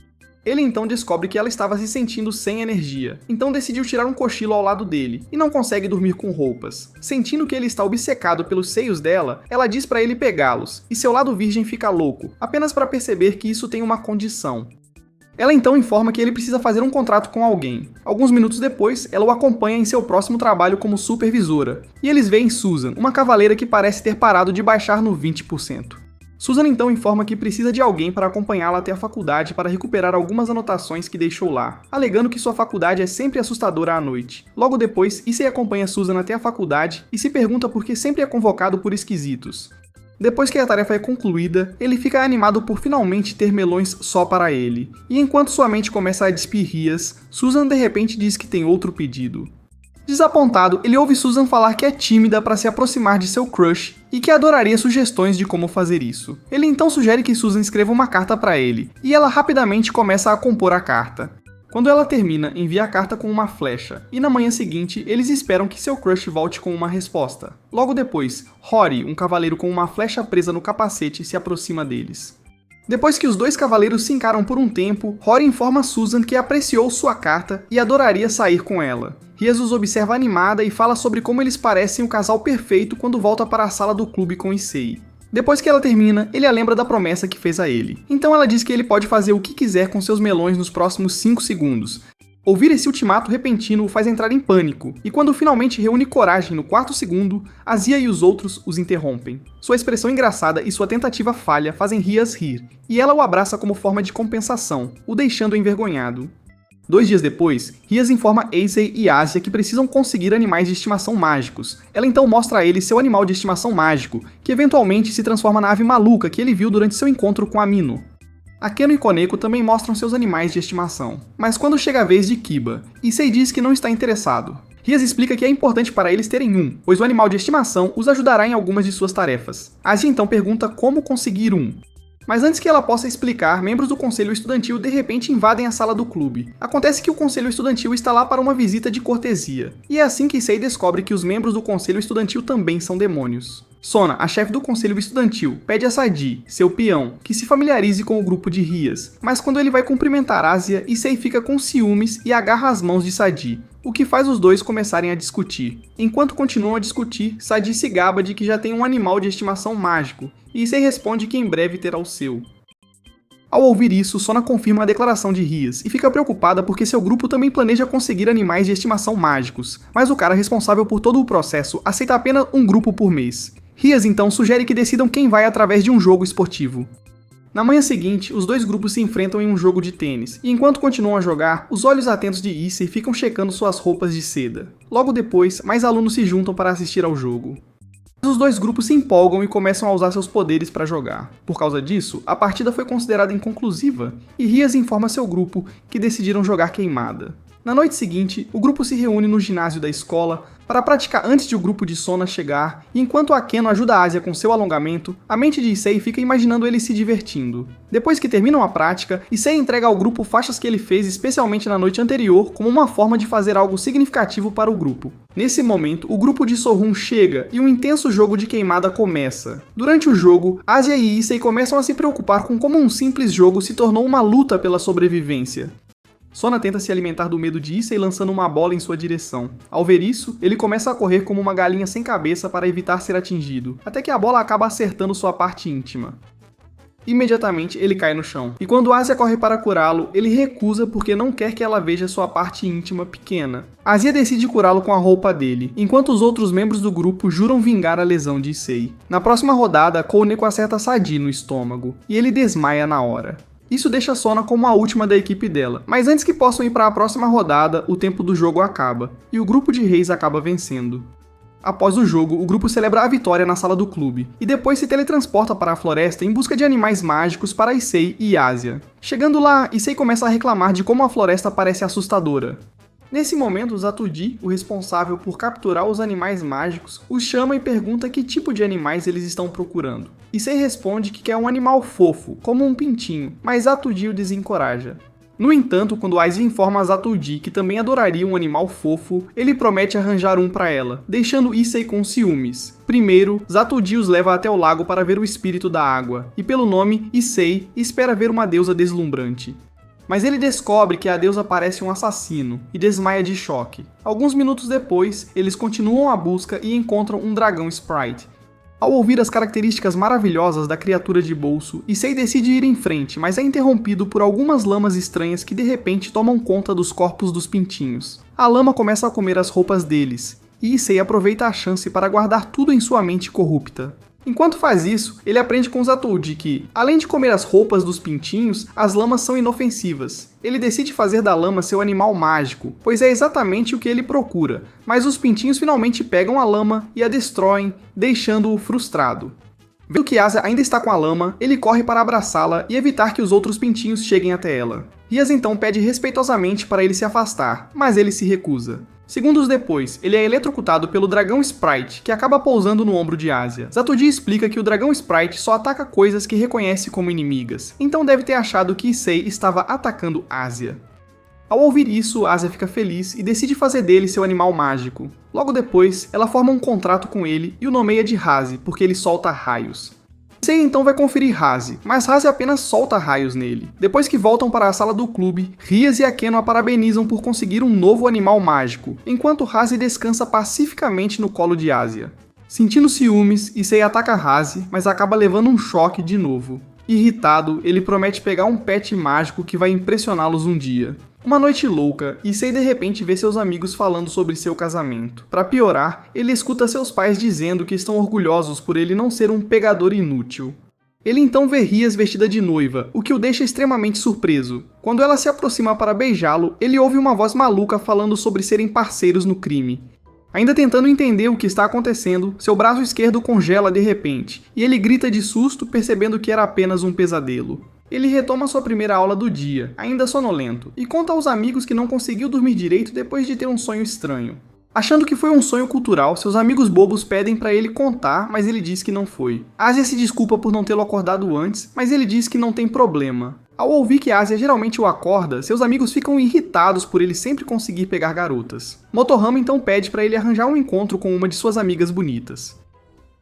Ele então descobre que ela estava se sentindo sem energia, então decidiu tirar um cochilo ao lado dele, e não consegue dormir com roupas. Sentindo que ele está obcecado pelos seios dela, ela diz para ele pegá-los, e seu lado virgem fica louco, apenas para perceber que isso tem uma condição. Ela então informa que ele precisa fazer um contrato com alguém. Alguns minutos depois, ela o acompanha em seu próximo trabalho como supervisora, e eles veem Susan, uma cavaleira que parece ter parado de baixar no 20%. Susan então informa que precisa de alguém para acompanhá-la até a faculdade para recuperar algumas anotações que deixou lá, alegando que sua faculdade é sempre assustadora à noite. Logo depois, Issei acompanha Susan até a faculdade e se pergunta por que sempre é convocado por esquisitos. Depois que a tarefa é concluída, ele fica animado por finalmente ter melões só para ele. E enquanto sua mente começa a despir Rias, Susan de repente diz que tem outro pedido. Desapontado, ele ouve Susan falar que é tímida para se aproximar de seu crush e que adoraria sugestões de como fazer isso. Ele então sugere que Susan escreva uma carta para ele, e ela rapidamente começa a compor a carta. Quando ela termina, envia a carta com uma flecha, e na manhã seguinte, eles esperam que seu crush volte com uma resposta. Logo depois, Rory, um cavaleiro com uma flecha presa no capacete, se aproxima deles. Depois que os dois cavaleiros se encaram por um tempo, Rory informa Susan que apreciou sua carta e adoraria sair com ela. Rias os observa animada e fala sobre como eles parecem o casal perfeito quando volta para a sala do clube com Issei. Depois que ela termina, ele a lembra da promessa que fez a ele. Então ela diz que ele pode fazer o que quiser com seus melões nos próximos 5 segundos. Ouvir esse ultimato repentino o faz entrar em pânico, e quando finalmente reúne coragem no 4º segundo, Asia e os outros os interrompem. Sua expressão engraçada e sua tentativa falha fazem Rias rir, e ela o abraça como forma de compensação, o deixando envergonhado. 2 dias depois, Rias informa Issei e Asia que precisam conseguir animais de estimação mágicos. Ela então mostra a ele seu animal de estimação mágico, que eventualmente se transforma na ave maluca que ele viu durante seu encontro com Amino. Akeno e Koneko também mostram seus animais de estimação. Mas quando chega a vez de Kiba, Issei diz que não está interessado. Rias explica que é importante para eles terem um, pois o animal de estimação os ajudará em algumas de suas tarefas. Asia então pergunta como conseguir um. Mas antes que ela possa explicar, membros do conselho estudantil de repente invadem a sala do clube. Acontece que o conselho estudantil está lá para uma visita de cortesia. E é assim que Issei descobre que os membros do conselho estudantil também são demônios. Sona, a chefe do conselho estudantil, pede a Sadi, seu peão, que se familiarize com o grupo de Rias, mas quando ele vai cumprimentar Asia, Issei fica com ciúmes e agarra as mãos de Sadi, o que faz os dois começarem a discutir. Enquanto continuam a discutir, Sadi se gaba de que já tem um animal de estimação mágico, e Issei responde que em breve terá o seu. Ao ouvir isso, Sona confirma a declaração de Rias e fica preocupada porque seu grupo também planeja conseguir animais de estimação mágicos, mas o cara responsável por todo o processo aceita apenas um grupo por mês. Rias então sugere que decidam quem vai através de um jogo esportivo. Na manhã seguinte, os dois grupos se enfrentam em um jogo de tênis, e enquanto continuam a jogar, os olhos atentos de Issei ficam checando suas roupas de seda. Logo depois, mais alunos se juntam para assistir ao jogo. Os dois grupos se empolgam e começam a usar seus poderes para jogar. Por causa disso, a partida foi considerada inconclusiva, e Rias informa seu grupo que decidiram jogar queimada. Na noite seguinte, o grupo se reúne no ginásio da escola para praticar antes de o grupo de Sona chegar, e enquanto Akeno ajuda a Asia com seu alongamento, a mente de Issei fica imaginando ele se divertindo. Depois que terminam a prática, Issei entrega ao grupo faixas que ele fez especialmente na noite anterior como uma forma de fazer algo significativo para o grupo. Nesse momento, o grupo de Sohun chega e um intenso jogo de queimada começa. Durante o jogo, Asia e Issei começam a se preocupar com como um simples jogo se tornou uma luta pela sobrevivência. Sona tenta se alimentar do medo de Issei lançando uma bola em sua direção. Ao ver isso, ele começa a correr como uma galinha sem cabeça para evitar ser atingido, até que a bola acaba acertando sua parte íntima. Imediatamente, ele cai no chão, e quando Asia corre para curá-lo, ele recusa porque não quer que ela veja sua parte íntima pequena. Asia decide curá-lo com a roupa dele, enquanto os outros membros do grupo juram vingar a lesão de Issei. Na próxima rodada, Koneko acerta Sadi no estômago, e ele desmaia na hora. Isso deixa Sona como a última da equipe dela, mas antes que possam ir para a próxima rodada, o tempo do jogo acaba, e o grupo de reis acaba vencendo. Após o jogo, o grupo celebra a vitória na sala do clube, e depois se teletransporta para a floresta em busca de animais mágicos para Issei e Asia. Chegando lá, Issei começa a reclamar de como a floresta parece assustadora. Nesse momento, Zatuji, o responsável por capturar os animais mágicos, os chama e pergunta que tipo de animais eles estão procurando. Issei responde que quer um animal fofo, como um pintinho, mas Zatuji o desencoraja. No entanto, quando Aizen informa a Zatuji que também adoraria um animal fofo, ele promete arranjar um para ela, deixando Issei com ciúmes. Primeiro, Zatuji os leva até o lago para ver o espírito da água, e pelo nome, Issei espera ver uma deusa deslumbrante. Mas ele descobre que a deusa parece um assassino, e desmaia de choque. Alguns minutos depois, eles continuam a busca e encontram um dragão Sprite. Ao ouvir as características maravilhosas da criatura de bolso, Issei decide ir em frente, mas é interrompido por algumas lamas estranhas que de repente tomam conta dos corpos dos pintinhos. A lama começa a comer as roupas deles, e Issei aproveita a chance para guardar tudo em sua mente corrupta. Enquanto faz isso, ele aprende com Zatuji que, além de comer as roupas dos pintinhos, as lamas são inofensivas. Ele decide fazer da lama seu animal mágico, pois é exatamente o que ele procura, mas os pintinhos finalmente pegam a lama e a destroem, deixando-o frustrado. Vendo que Asia ainda está com a lama, ele corre para abraçá-la e evitar que os outros pintinhos cheguem até ela. Rias então pede respeitosamente para ele se afastar, mas ele se recusa. Segundos depois, ele é eletrocutado pelo dragão Sprite, que acaba pousando no ombro de Asia. Zatuji explica que o dragão Sprite só ataca coisas que reconhece como inimigas, então deve ter achado que Issei estava atacando Asia. Ao ouvir isso, Asia fica feliz e decide fazer dele seu animal mágico. Logo depois, ela forma um contrato com ele e o nomeia de Haze, porque ele solta raios. Issei então vai conferir Haze, mas Haze apenas solta raios nele. Depois que voltam para a sala do clube, Rias e Akeno a parabenizam por conseguir um novo animal mágico, enquanto Haze descansa pacificamente no colo de Asia. Sentindo ciúmes, Issei ataca Haze, mas acaba levando um choque de novo. Irritado, ele promete pegar um pet mágico que vai impressioná-los um dia. Uma noite louca, Issei de repente vê seus amigos falando sobre seu casamento. Para piorar, ele escuta seus pais dizendo que estão orgulhosos por ele não ser um pegador inútil. Ele então vê Rias vestida de noiva, o que o deixa extremamente surpreso. Quando ela se aproxima para beijá-lo, ele ouve uma voz maluca falando sobre serem parceiros no crime. Ainda tentando entender o que está acontecendo, seu braço esquerdo congela de repente, e ele grita de susto percebendo que era apenas um pesadelo. Ele retoma sua primeira aula do dia, ainda sonolento, e conta aos amigos que não conseguiu dormir direito depois de ter um sonho estranho. Achando que foi um sonho cultural, seus amigos bobos pedem para ele contar, mas ele diz que não foi. Asia se desculpa por não tê-lo acordado antes, mas ele diz que não tem problema. Ao ouvir que Asia geralmente o acorda, seus amigos ficam irritados por ele sempre conseguir pegar garotas. Motohama então pede para ele arranjar um encontro com uma de suas amigas bonitas.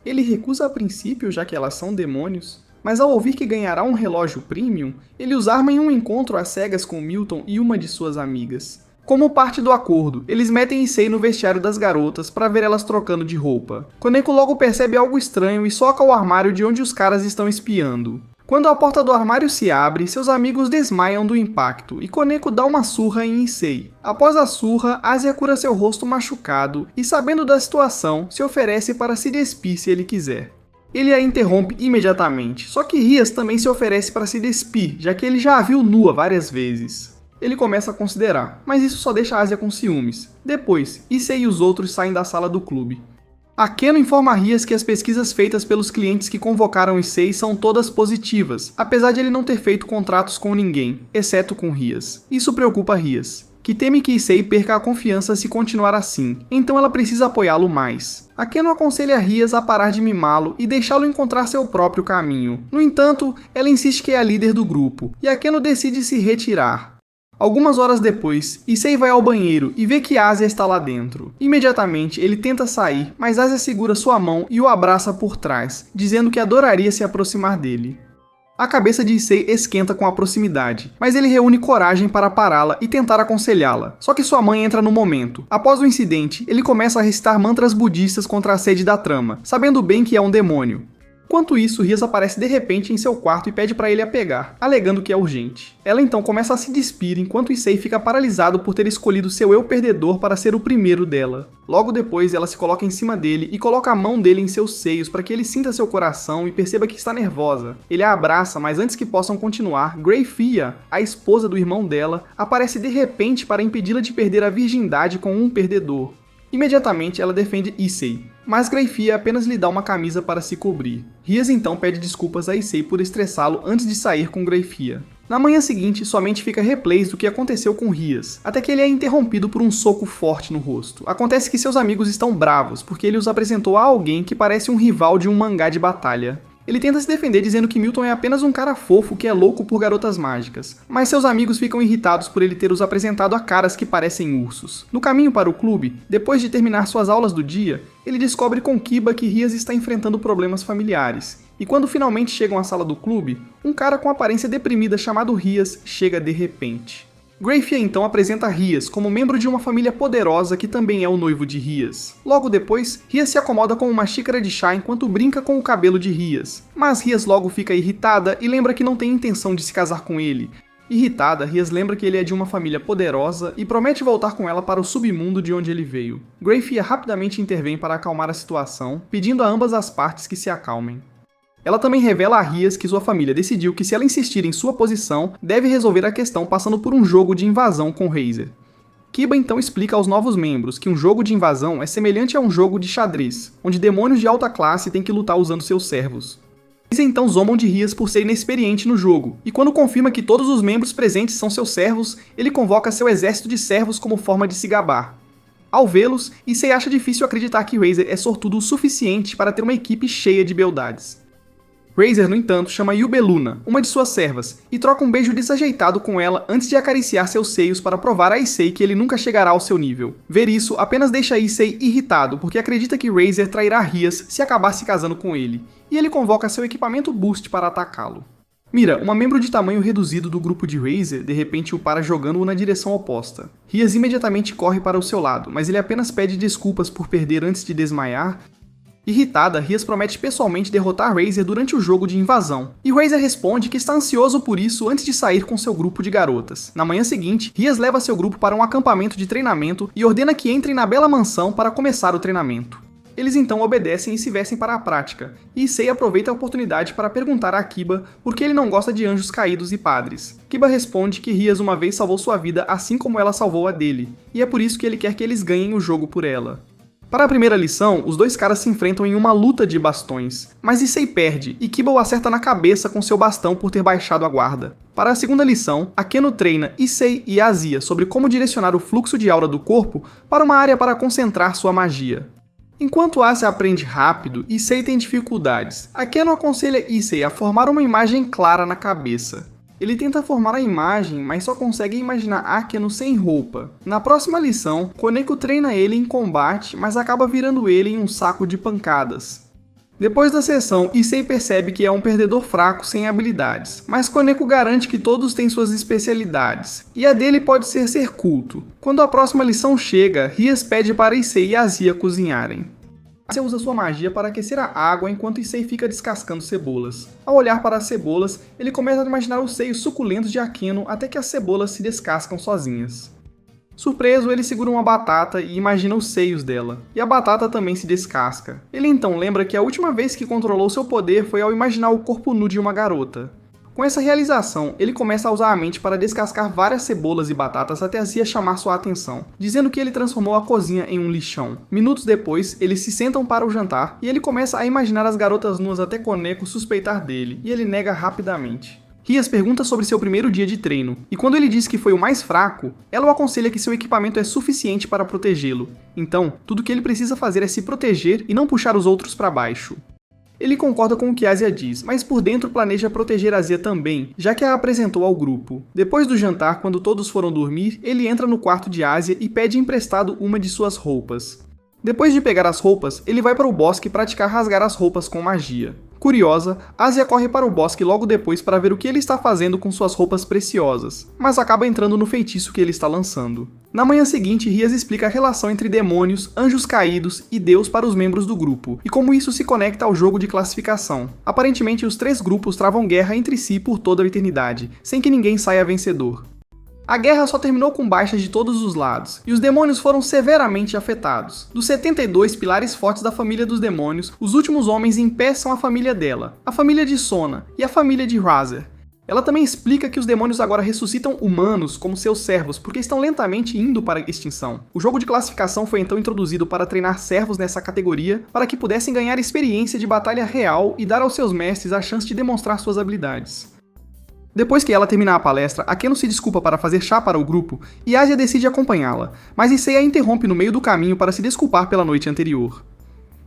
Ele recusa a princípio, já que elas são demônios, mas ao ouvir que ganhará um relógio premium, ele os arma em um encontro às cegas com Milton e uma de suas amigas. Como parte do acordo, eles metem Issei no vestiário das garotas para ver elas trocando de roupa. Koneko logo percebe algo estranho e soca o armário de onde os caras estão espiando. Quando a porta do armário se abre, seus amigos desmaiam do impacto e Koneko dá uma surra em Issei. Após a surra, Asia cura seu rosto machucado e, sabendo da situação, se oferece para se despir se ele quiser. Ele a interrompe imediatamente, só que Rias também se oferece para se despir, já que ele já a viu nua várias vezes. Ele começa a considerar, mas isso só deixa Asia com ciúmes. Depois, Issei e os outros saem da sala do clube. Akeno informa a Rias que as pesquisas feitas pelos clientes que convocaram Issei são todas positivas, apesar de ele não ter feito contratos com ninguém, exceto com Rias. Isso preocupa Rias, que teme que Issei perca a confiança se continuar assim, então ela precisa apoiá-lo mais. Akeno aconselha Rias a parar de mimá-lo e deixá-lo encontrar seu próprio caminho. No entanto, ela insiste que é a líder do grupo, e Akeno decide se retirar. Algumas horas depois, Issei vai ao banheiro e vê que Asia está lá dentro. Imediatamente, ele tenta sair, mas Asia segura sua mão e o abraça por trás, dizendo que adoraria se aproximar dele. A cabeça de Issei esquenta com a proximidade, mas ele reúne coragem para pará-la e tentar aconselhá-la. Só que sua mãe entra no momento. Após o incidente, ele começa a recitar mantras budistas contra a sede da trama, sabendo bem que é um demônio. Enquanto isso, Rias aparece de repente em seu quarto e pede para ele a pegar, alegando que é urgente. Ela então começa a se despir enquanto Issei fica paralisado por ter escolhido seu eu perdedor para ser o primeiro dela. Logo depois, ela se coloca em cima dele e coloca a mão dele em seus seios para que ele sinta seu coração e perceba que está nervosa. Ele a abraça, mas antes que possam continuar, Greyfia, a esposa do irmão dela, aparece de repente para impedi-la de perder a virgindade com um perdedor. Imediatamente ela defende Issei, mas Greyfia apenas lhe dá uma camisa para se cobrir. Rias então pede desculpas a Issei por estressá-lo antes de sair com Greyfia. Na manhã seguinte, somente fica replays do que aconteceu com Rias, até que ele é interrompido por um soco forte no rosto. Acontece que seus amigos estão bravos, porque ele os apresentou a alguém que parece um rival de um mangá de batalha. Ele tenta se defender dizendo que Milton é apenas um cara fofo que é louco por garotas mágicas, mas seus amigos ficam irritados por ele ter os apresentado a caras que parecem ursos. No caminho para o clube, depois de terminar suas aulas do dia, ele descobre com Kiba que Rias está enfrentando problemas familiares, e quando finalmente chegam à sala do clube, um cara com aparência deprimida chamado Rias chega de repente. Greyfia então apresenta Rias como membro de uma família poderosa que também é o noivo de Rias. Logo depois, Rias se acomoda com uma xícara de chá enquanto brinca com o cabelo de Rias. Mas Rias logo fica irritada e lembra que não tem intenção de se casar com ele. Irritada, Rias lembra que ele é de uma família poderosa e promete voltar com ela para o submundo de onde ele veio. Greyfia rapidamente intervém para acalmar a situação, pedindo a ambas as partes que se acalmem. Ela também revela a Rias que sua família decidiu que se ela insistir em sua posição, deve resolver a questão passando por um jogo de invasão com Reiser. Kiba então explica aos novos membros que um jogo de invasão é semelhante a um jogo de xadrez, onde demônios de alta classe têm que lutar usando seus servos. Eles então zombam de Rias por ser inexperiente no jogo, e quando confirma que todos os membros presentes são seus servos, ele convoca seu exército de servos como forma de se gabar. Ao vê-los, Issei acha difícil acreditar que Reiser é sortudo o suficiente para ter uma equipe cheia de beldades. Reiser, no entanto, chama Yubeluna, uma de suas servas, e troca um beijo desajeitado com ela antes de acariciar seus seios para provar a Issei que ele nunca chegará ao seu nível. Ver isso apenas deixa Issei irritado, porque acredita que Reiser trairá Rias se acabar se casando com ele, e ele convoca seu equipamento Boost para atacá-lo. Mira, uma membro de tamanho reduzido do grupo de Reiser, de repente o para jogando-o na direção oposta. Rias imediatamente corre para o seu lado, mas ele apenas pede desculpas por perder antes de desmaiar. Irritada, Rias promete pessoalmente derrotar Reiser durante o jogo de invasão, e Reiser responde que está ansioso por isso antes de sair com seu grupo de garotas. Na manhã seguinte, Rias leva seu grupo para um acampamento de treinamento e ordena que entrem na bela mansão para começar o treinamento. Eles então obedecem e se vestem para a prática, e Issei aproveita a oportunidade para perguntar a Kiba por que ele não gosta de anjos caídos e padres. Kiba responde que Rias uma vez salvou sua vida assim como ela salvou a dele, e é por isso que ele quer que eles ganhem o jogo por ela. Para a primeira lição, os dois caras se enfrentam em uma luta de bastões, mas Issei perde e Kiba o acerta na cabeça com seu bastão por ter baixado a guarda. Para a segunda lição, Akeno treina Issei e Asia sobre como direcionar o fluxo de aura do corpo para uma área para concentrar sua magia. Enquanto Asia aprende rápido, Issei tem dificuldades. Akeno aconselha Issei a formar uma imagem clara na cabeça. Ele tenta formar a imagem, mas só consegue imaginar Akeno sem roupa. Na próxima lição, Koneko treina ele em combate, mas acaba virando ele em um saco de pancadas. Depois da sessão, Issei percebe que é um perdedor fraco sem habilidades, mas Koneko garante que todos têm suas especialidades, e a dele pode ser culto. Quando a próxima lição chega, Rias pede para Issei e Azia cozinharem. Azia usa sua magia para aquecer a água enquanto Issei fica descascando cebolas. Ao olhar para as cebolas, ele começa a imaginar os seios suculentos de Akeno até que as cebolas se descascam sozinhas. Surpreso, ele segura uma batata e imagina os seios dela, e a batata também se descasca. Ele então lembra que a última vez que controlou seu poder foi ao imaginar o corpo nu de uma garota. Com essa realização, ele começa a usar a mente para descascar várias cebolas e batatas até Azia chamar sua atenção, dizendo que ele transformou a cozinha em um lixão. Minutos depois, eles se sentam para o jantar e ele começa a imaginar as garotas nuas até Koneko suspeitar dele, e ele nega rapidamente. Rias pergunta sobre seu primeiro dia de treino, e quando ele diz que foi o mais fraco, ela o aconselha que seu equipamento é suficiente para protegê-lo. Então, tudo que ele precisa fazer é se proteger e não puxar os outros para baixo. Ele concorda com o que Azia diz, mas por dentro planeja proteger Azia também, já que a apresentou ao grupo. Depois do jantar, quando todos foram dormir, ele entra no quarto de Azia e pede emprestado uma de suas roupas. Depois de pegar as roupas, ele vai para o bosque praticar rasgar as roupas com magia. Curiosa, Azia corre para o bosque logo depois para ver o que ele está fazendo com suas roupas preciosas, mas acaba entrando no feitiço que ele está lançando. Na manhã seguinte, Rias explica a relação entre demônios, anjos caídos e Deus para os membros do grupo, e como isso se conecta ao jogo de classificação. Aparentemente, os três grupos travam guerra entre si por toda a eternidade, sem que ninguém saia vencedor. A guerra só terminou com baixas de todos os lados, e os demônios foram severamente afetados. Dos 72 pilares fortes da família dos demônios, os últimos homens em pé são a família dela, a família de Sona e a família de Razer. Ela também explica que os demônios agora ressuscitam humanos como seus servos, porque estão lentamente indo para a extinção. O jogo de classificação foi então introduzido para treinar servos nessa categoria, para que pudessem ganhar experiência de batalha real e dar aos seus mestres a chance de demonstrar suas habilidades. Depois que ela terminar a palestra, Akeno se desculpa para fazer chá para o grupo e Azia decide acompanhá-la, mas Issei a interrompe no meio do caminho para se desculpar pela noite anterior.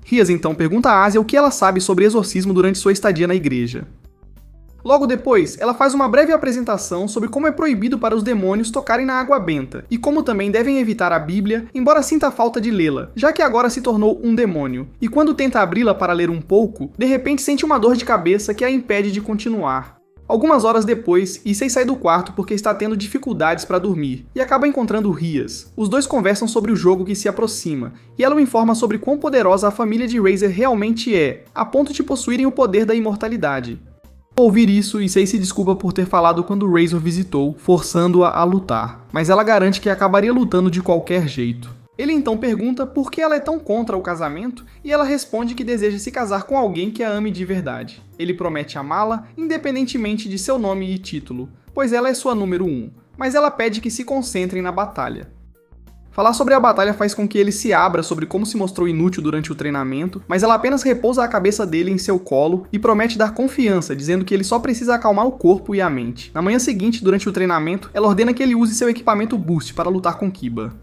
Rias então pergunta a Azia o que ela sabe sobre exorcismo durante sua estadia na igreja. Logo depois, ela faz uma breve apresentação sobre como é proibido para os demônios tocarem na água benta, e como também devem evitar a Bíblia, embora sinta falta de lê-la, já que agora se tornou um demônio, e quando tenta abri-la para ler um pouco, de repente sente uma dor de cabeça que a impede de continuar. Algumas horas depois, Issei sai do quarto porque está tendo dificuldades para dormir, e acaba encontrando Rias. Os dois conversam sobre o jogo que se aproxima, e ela o informa sobre quão poderosa a família de Razer realmente é, a ponto de possuírem o poder da imortalidade. Ao ouvir isso, Issei se desculpa por ter falado quando Razor visitou, forçando-a a lutar, mas ela garante que acabaria lutando de qualquer jeito. Ele então pergunta por que ela é tão contra o casamento, e ela responde que deseja se casar com alguém que a ame de verdade. Ele promete amá-la, independentemente de seu nome e título, pois ela é sua número 1, mas ela pede que se concentrem na batalha. Falar sobre a batalha faz com que ele se abra sobre como se mostrou inútil durante o treinamento, mas ela apenas repousa a cabeça dele em seu colo e promete dar confiança, dizendo que ele só precisa acalmar o corpo e a mente. Na manhã seguinte, durante o treinamento, ela ordena que ele use seu equipamento Boost para lutar com Kiba.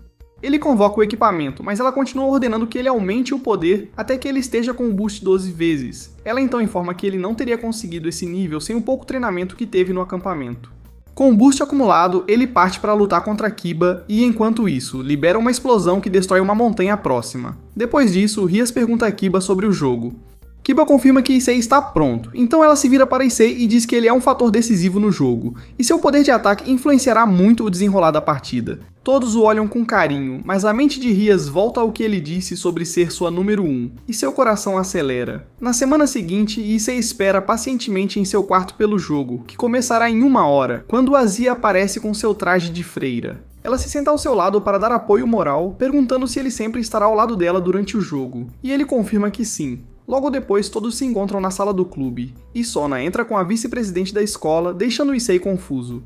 Ele convoca o equipamento, mas ela continua ordenando que ele aumente o poder até que ele esteja com o Boost 12 vezes. Ela então informa que ele não teria conseguido esse nível sem o pouco treinamento que teve no acampamento. Com o Boost acumulado, ele parte para lutar contra Kiba e, enquanto isso, libera uma explosão que destrói uma montanha próxima. Depois disso, Rias pergunta a Kiba sobre o jogo. Kiba confirma que Issei está pronto, então ela se vira para Issei e diz que ele é um fator decisivo no jogo, e seu poder de ataque influenciará muito o desenrolar da partida. Todos o olham com carinho, mas a mente de Rias volta ao que ele disse sobre ser sua número 1, e seu coração acelera. Na semana seguinte, Issei espera pacientemente em seu quarto pelo jogo, que começará em 1 hora, quando Azia aparece com seu traje de freira. Ela se senta ao seu lado para dar apoio moral, perguntando se ele sempre estará ao lado dela durante o jogo, e ele confirma que sim. Logo depois, todos se encontram na sala do clube, e Sona entra com a vice-presidente da escola, deixando Issei confuso.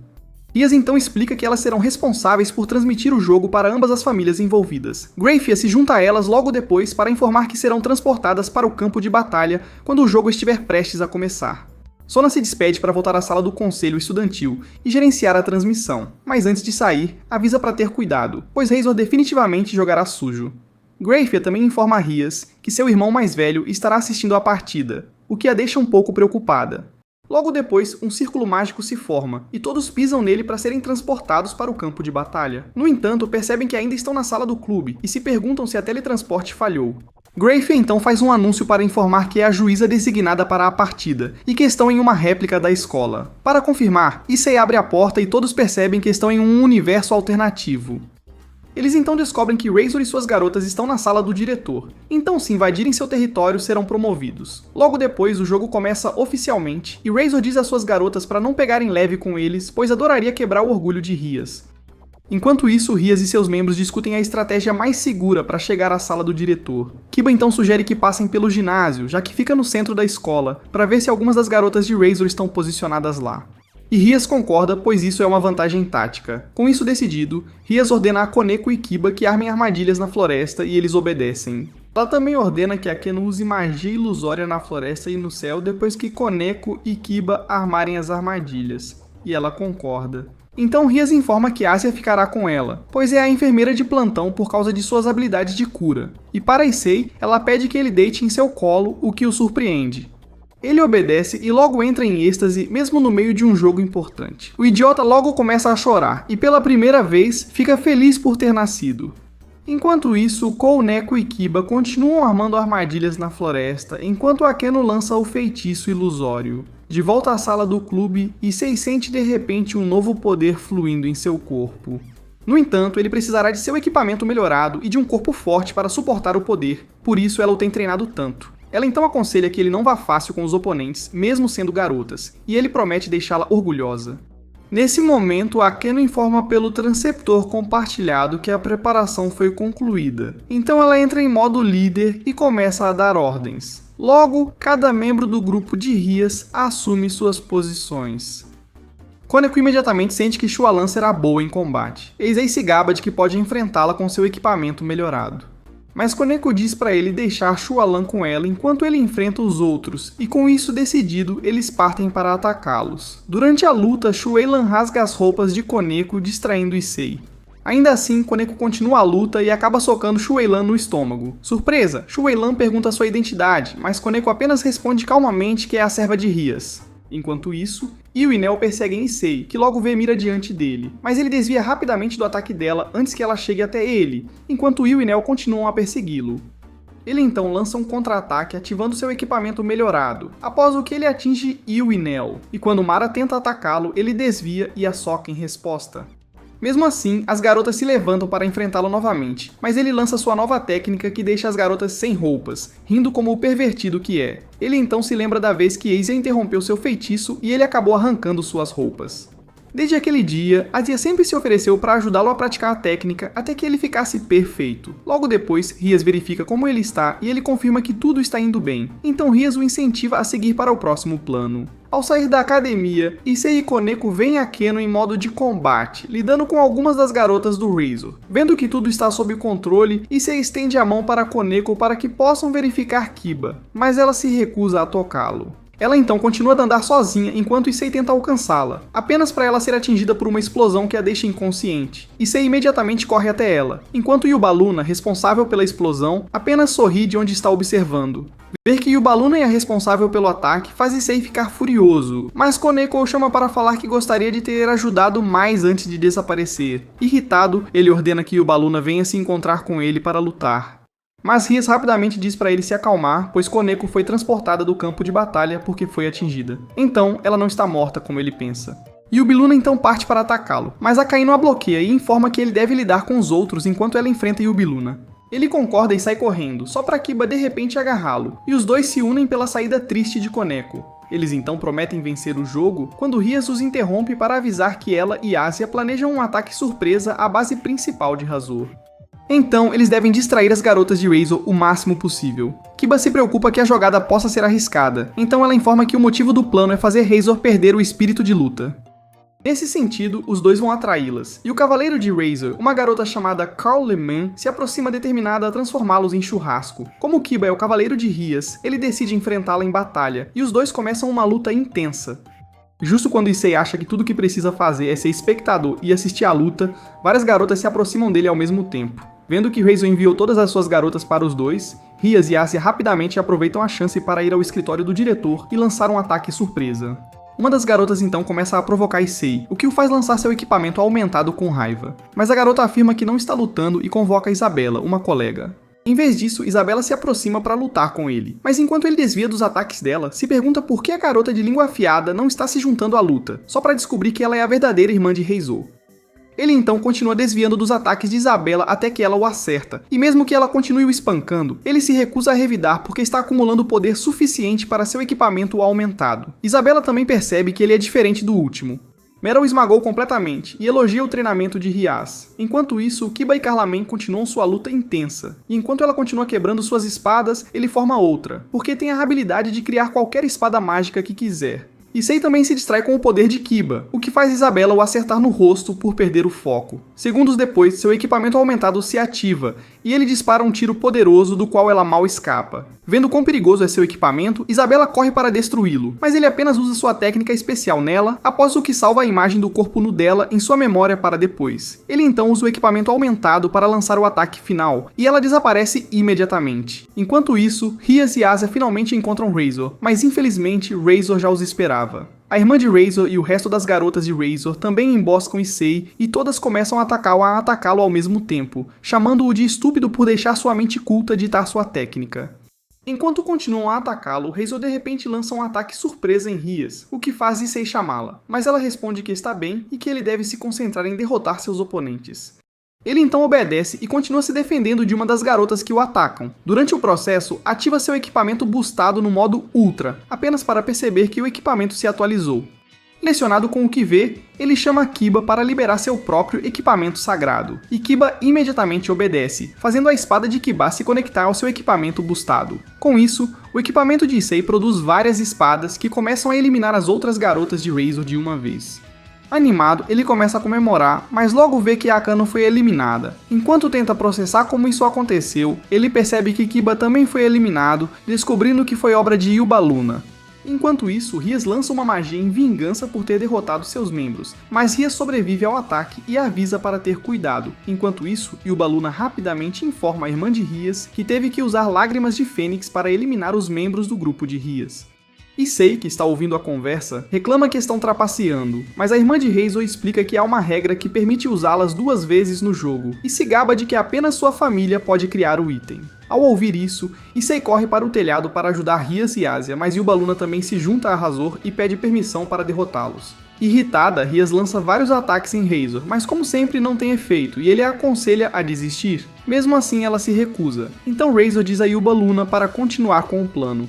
Rias então explica que elas serão responsáveis por transmitir o jogo para ambas as famílias envolvidas. Grayfia se junta a elas logo depois para informar que serão transportadas para o campo de batalha quando o jogo estiver prestes a começar. Sona se despede para voltar à sala do conselho estudantil e gerenciar a transmissão, mas antes de sair, avisa para ter cuidado, pois Razor definitivamente jogará sujo. Grayfia também informa a Rias que seu irmão mais velho estará assistindo à partida, o que a deixa um pouco preocupada. Logo depois, um círculo mágico se forma, e todos pisam nele para serem transportados para o campo de batalha. No entanto, percebem que ainda estão na sala do clube, e se perguntam se a teletransporte falhou. Grafe então faz um anúncio para informar que é a juíza designada para a partida, e que estão em uma réplica da escola. Para confirmar, Issei abre a porta e todos percebem que estão em um universo alternativo. Eles então descobrem que Razor e suas garotas estão na sala do diretor, então se invadirem seu território serão promovidos. Logo depois, o jogo começa oficialmente, e Razor diz às suas garotas para não pegarem leve com eles, pois adoraria quebrar o orgulho de Rias. Enquanto isso, Rias e seus membros discutem a estratégia mais segura para chegar à sala do diretor. Kiba então sugere que passem pelo ginásio, já que fica no centro da escola, para ver se algumas das garotas de Razor estão posicionadas lá. E Rias concorda, pois isso é uma vantagem tática. Com isso decidido, Rias ordena a Koneko e Kiba que armem armadilhas na floresta e eles obedecem. Ela também ordena que Akeno use magia ilusória na floresta e no céu depois que Koneko e Kiba armarem as armadilhas. E ela concorda. Então Rias informa que Asia ficará com ela, pois é a enfermeira de plantão por causa de suas habilidades de cura. E para Issei, ela pede que ele deite em seu colo, o que o surpreende. Ele obedece e logo entra em êxtase, mesmo no meio de um jogo importante. O idiota logo começa a chorar, e pela primeira vez, fica feliz por ter nascido. Enquanto isso, Koneko e Kiba continuam armando armadilhas na floresta, enquanto Akeno lança o feitiço ilusório. De volta à sala do clube, Issei sente de repente um novo poder fluindo em seu corpo. No entanto, ele precisará de seu equipamento melhorado e de um corpo forte para suportar o poder, por isso ela o tem treinado tanto. Ela então aconselha que ele não vá fácil com os oponentes, mesmo sendo garotas, e ele promete deixá-la orgulhosa. Nesse momento, Akeno informa pelo transceptor compartilhado que a preparação foi concluída. Então ela entra em modo líder e começa a dar ordens. Logo, cada membro do grupo de Rias assume suas posições. Koneko imediatamente sente que Shualan será boa em combate. Eisei se gaba de que pode enfrentá-la com seu equipamento melhorado. Mas Koneko diz para ele deixar Shualan com ela enquanto ele enfrenta os outros, e com isso decidido, eles partem para atacá-los. Durante a luta, Shualan rasga as roupas de Koneko, distraindo Issei. Ainda assim, Koneko continua a luta e acaba socando Shualan no estômago. Surpresa, Shualan pergunta sua identidade, mas Koneko apenas responde calmamente que é a serva de Rias. Enquanto isso, Io e Nel perseguem Issei, que logo vê Mira diante dele, mas ele desvia rapidamente do ataque dela antes que ela chegue até ele, enquanto Io e Nel continuam a persegui-lo. Ele então lança um contra-ataque ativando seu equipamento melhorado, após o que ele atinge Io e Nel, e quando Mara tenta atacá-lo, ele desvia e a soca em resposta. Mesmo assim, as garotas se levantam para enfrentá-lo novamente, mas ele lança sua nova técnica que deixa as garotas sem roupas, rindo como o pervertido que é. Ele então se lembra da vez que Asia interrompeu seu feitiço e ele acabou arrancando suas roupas. Desde aquele dia, Asia sempre se ofereceu para ajudá-lo a praticar a técnica até que ele ficasse perfeito. Logo depois, Rias verifica como ele está e ele confirma que tudo está indo bem, então Rias o incentiva a seguir para o próximo plano. Ao sair da academia, Issei e Koneko veem Akeno em modo de combate, lidando com algumas das garotas do Razor. Vendo que tudo está sob controle, Issei estende a mão para Koneko para que possam verificar Kiba, mas ela se recusa a tocá-lo. Ela então continua a andar sozinha enquanto Issei tenta alcançá-la, apenas para ela ser atingida por uma explosão que a deixa inconsciente. Issei imediatamente corre até ela, enquanto Yuba Luna, responsável pela explosão, apenas sorri de onde está observando. Ver que Yuba Luna é a responsável pelo ataque faz Issei ficar furioso, mas Koneko o chama para falar que gostaria de ter ajudado mais antes de desaparecer. Irritado, ele ordena que Yuba Luna venha se encontrar com ele para lutar. Mas Rias rapidamente diz para ele se acalmar, pois Koneko foi transportada do campo de batalha porque foi atingida. Então, ela não está morta como ele pensa. Yubi Luna então parte para atacá-lo, mas Akainu a bloqueia e informa que ele deve lidar com os outros enquanto ela enfrenta Yubi Luna. Ele concorda e sai correndo, só para Kiba de repente agarrá-lo, e os dois se unem pela saída triste de Koneko. Eles então prometem vencer o jogo quando Rias os interrompe para avisar que ela e Asia planejam um ataque surpresa à base principal de Razor. Então, eles devem distrair as garotas de Razor o máximo possível. Kiba se preocupa que a jogada possa ser arriscada, então ela informa que o motivo do plano é fazer Razor perder o espírito de luta. Nesse sentido, os dois vão atraí-las, e o cavaleiro de Razor, uma garota chamada Carl Leman, se aproxima determinada a transformá-los em churrasco. Como Kiba é o cavaleiro de Rias, ele decide enfrentá-la em batalha, e os dois começam uma luta intensa. Justo quando Issei acha que tudo o que precisa fazer é ser espectador e assistir à luta, várias garotas se aproximam dele ao mesmo tempo. Vendo que Razor enviou todas as suas garotas para os dois, Rias e Asia rapidamente aproveitam a chance para ir ao escritório do diretor e lançar um ataque surpresa. Uma das garotas então começa a provocar Issei, o que o faz lançar seu equipamento aumentado com raiva. Mas a garota afirma que não está lutando e convoca Isabela, uma colega. Em vez disso, Isabela se aproxima para lutar com ele, mas enquanto ele desvia dos ataques dela, se pergunta por que a garota de língua afiada não está se juntando à luta, só para descobrir que ela é a verdadeira irmã de Heizou. Ele então continua desviando dos ataques de Isabela até que ela o acerta, e mesmo que ela continue o espancando, ele se recusa a revidar porque está acumulando poder suficiente para seu equipamento aumentado. Isabela também percebe que ele é diferente do último. Meryl o esmagou completamente e elogia o treinamento de Rias. Enquanto isso, Kiba e Carlaman continuam sua luta intensa, e enquanto ela continua quebrando suas espadas, ele forma outra, porque tem a habilidade de criar qualquer espada mágica que quiser. Issei também se distrai com o poder de Kiba, o que faz Isabela o acertar no rosto por perder o foco. Segundos depois, seu equipamento aumentado se ativa, e ele dispara um tiro poderoso do qual ela mal escapa. Vendo quão perigoso é seu equipamento, Isabela corre para destruí-lo, mas ele apenas usa sua técnica especial nela, após o que salva a imagem do corpo nu dela em sua memória para depois. Ele então usa o equipamento aumentado para lançar o ataque final, e ela desaparece imediatamente. Enquanto isso, Rias e Asa finalmente encontram Razor, mas infelizmente Razor já os esperava. A irmã de Razor e o resto das garotas de Razor também emboscam Issei e todas começam a atacá-lo ao mesmo tempo, chamando-o de estúpido por deixar sua mente culta ditar sua técnica. Enquanto continuam a atacá-lo, Razor de repente lança um ataque surpresa em Rias, o que faz Issei chamá-la, mas ela responde que está bem e que ele deve se concentrar em derrotar seus oponentes. Ele então obedece e continua se defendendo de uma das garotas que o atacam. Durante o processo, ativa seu equipamento boostado no modo Ultra, apenas para perceber que o equipamento se atualizou. Lecionado com o que vê, ele chama Kiba para liberar seu próprio equipamento sagrado, e Kiba imediatamente obedece, fazendo a espada de Kiba se conectar ao seu equipamento boostado. Com isso, o equipamento de Issei produz várias espadas que começam a eliminar as outras garotas de Razor de uma vez. Animado, ele começa a comemorar, mas logo vê que Akano foi eliminada. Enquanto tenta processar como isso aconteceu, ele percebe que Kiba também foi eliminado, descobrindo que foi obra de Yuba Luna. Enquanto isso, Rias lança uma magia em vingança por ter derrotado seus membros, mas Rias sobrevive ao ataque e avisa para ter cuidado. Enquanto isso, Yuba Luna rapidamente informa a irmã de Rias que teve que usar lágrimas de Fênix para eliminar os membros do grupo de Rias. Issei, que está ouvindo a conversa, reclama que estão trapaceando, mas a irmã de Razor explica que há uma regra que permite usá-las 2 vezes no jogo, e se gaba de que apenas sua família pode criar o item. Ao ouvir isso, Issei corre para o telhado para ajudar Rias e Asia, mas Yuba Luna também se junta a Razor e pede permissão para derrotá-los. Irritada, Rias lança vários ataques em Razor, mas como sempre não tem efeito e ele a aconselha a desistir. Mesmo assim ela se recusa, então Razor diz a Yuba Luna para continuar com o plano.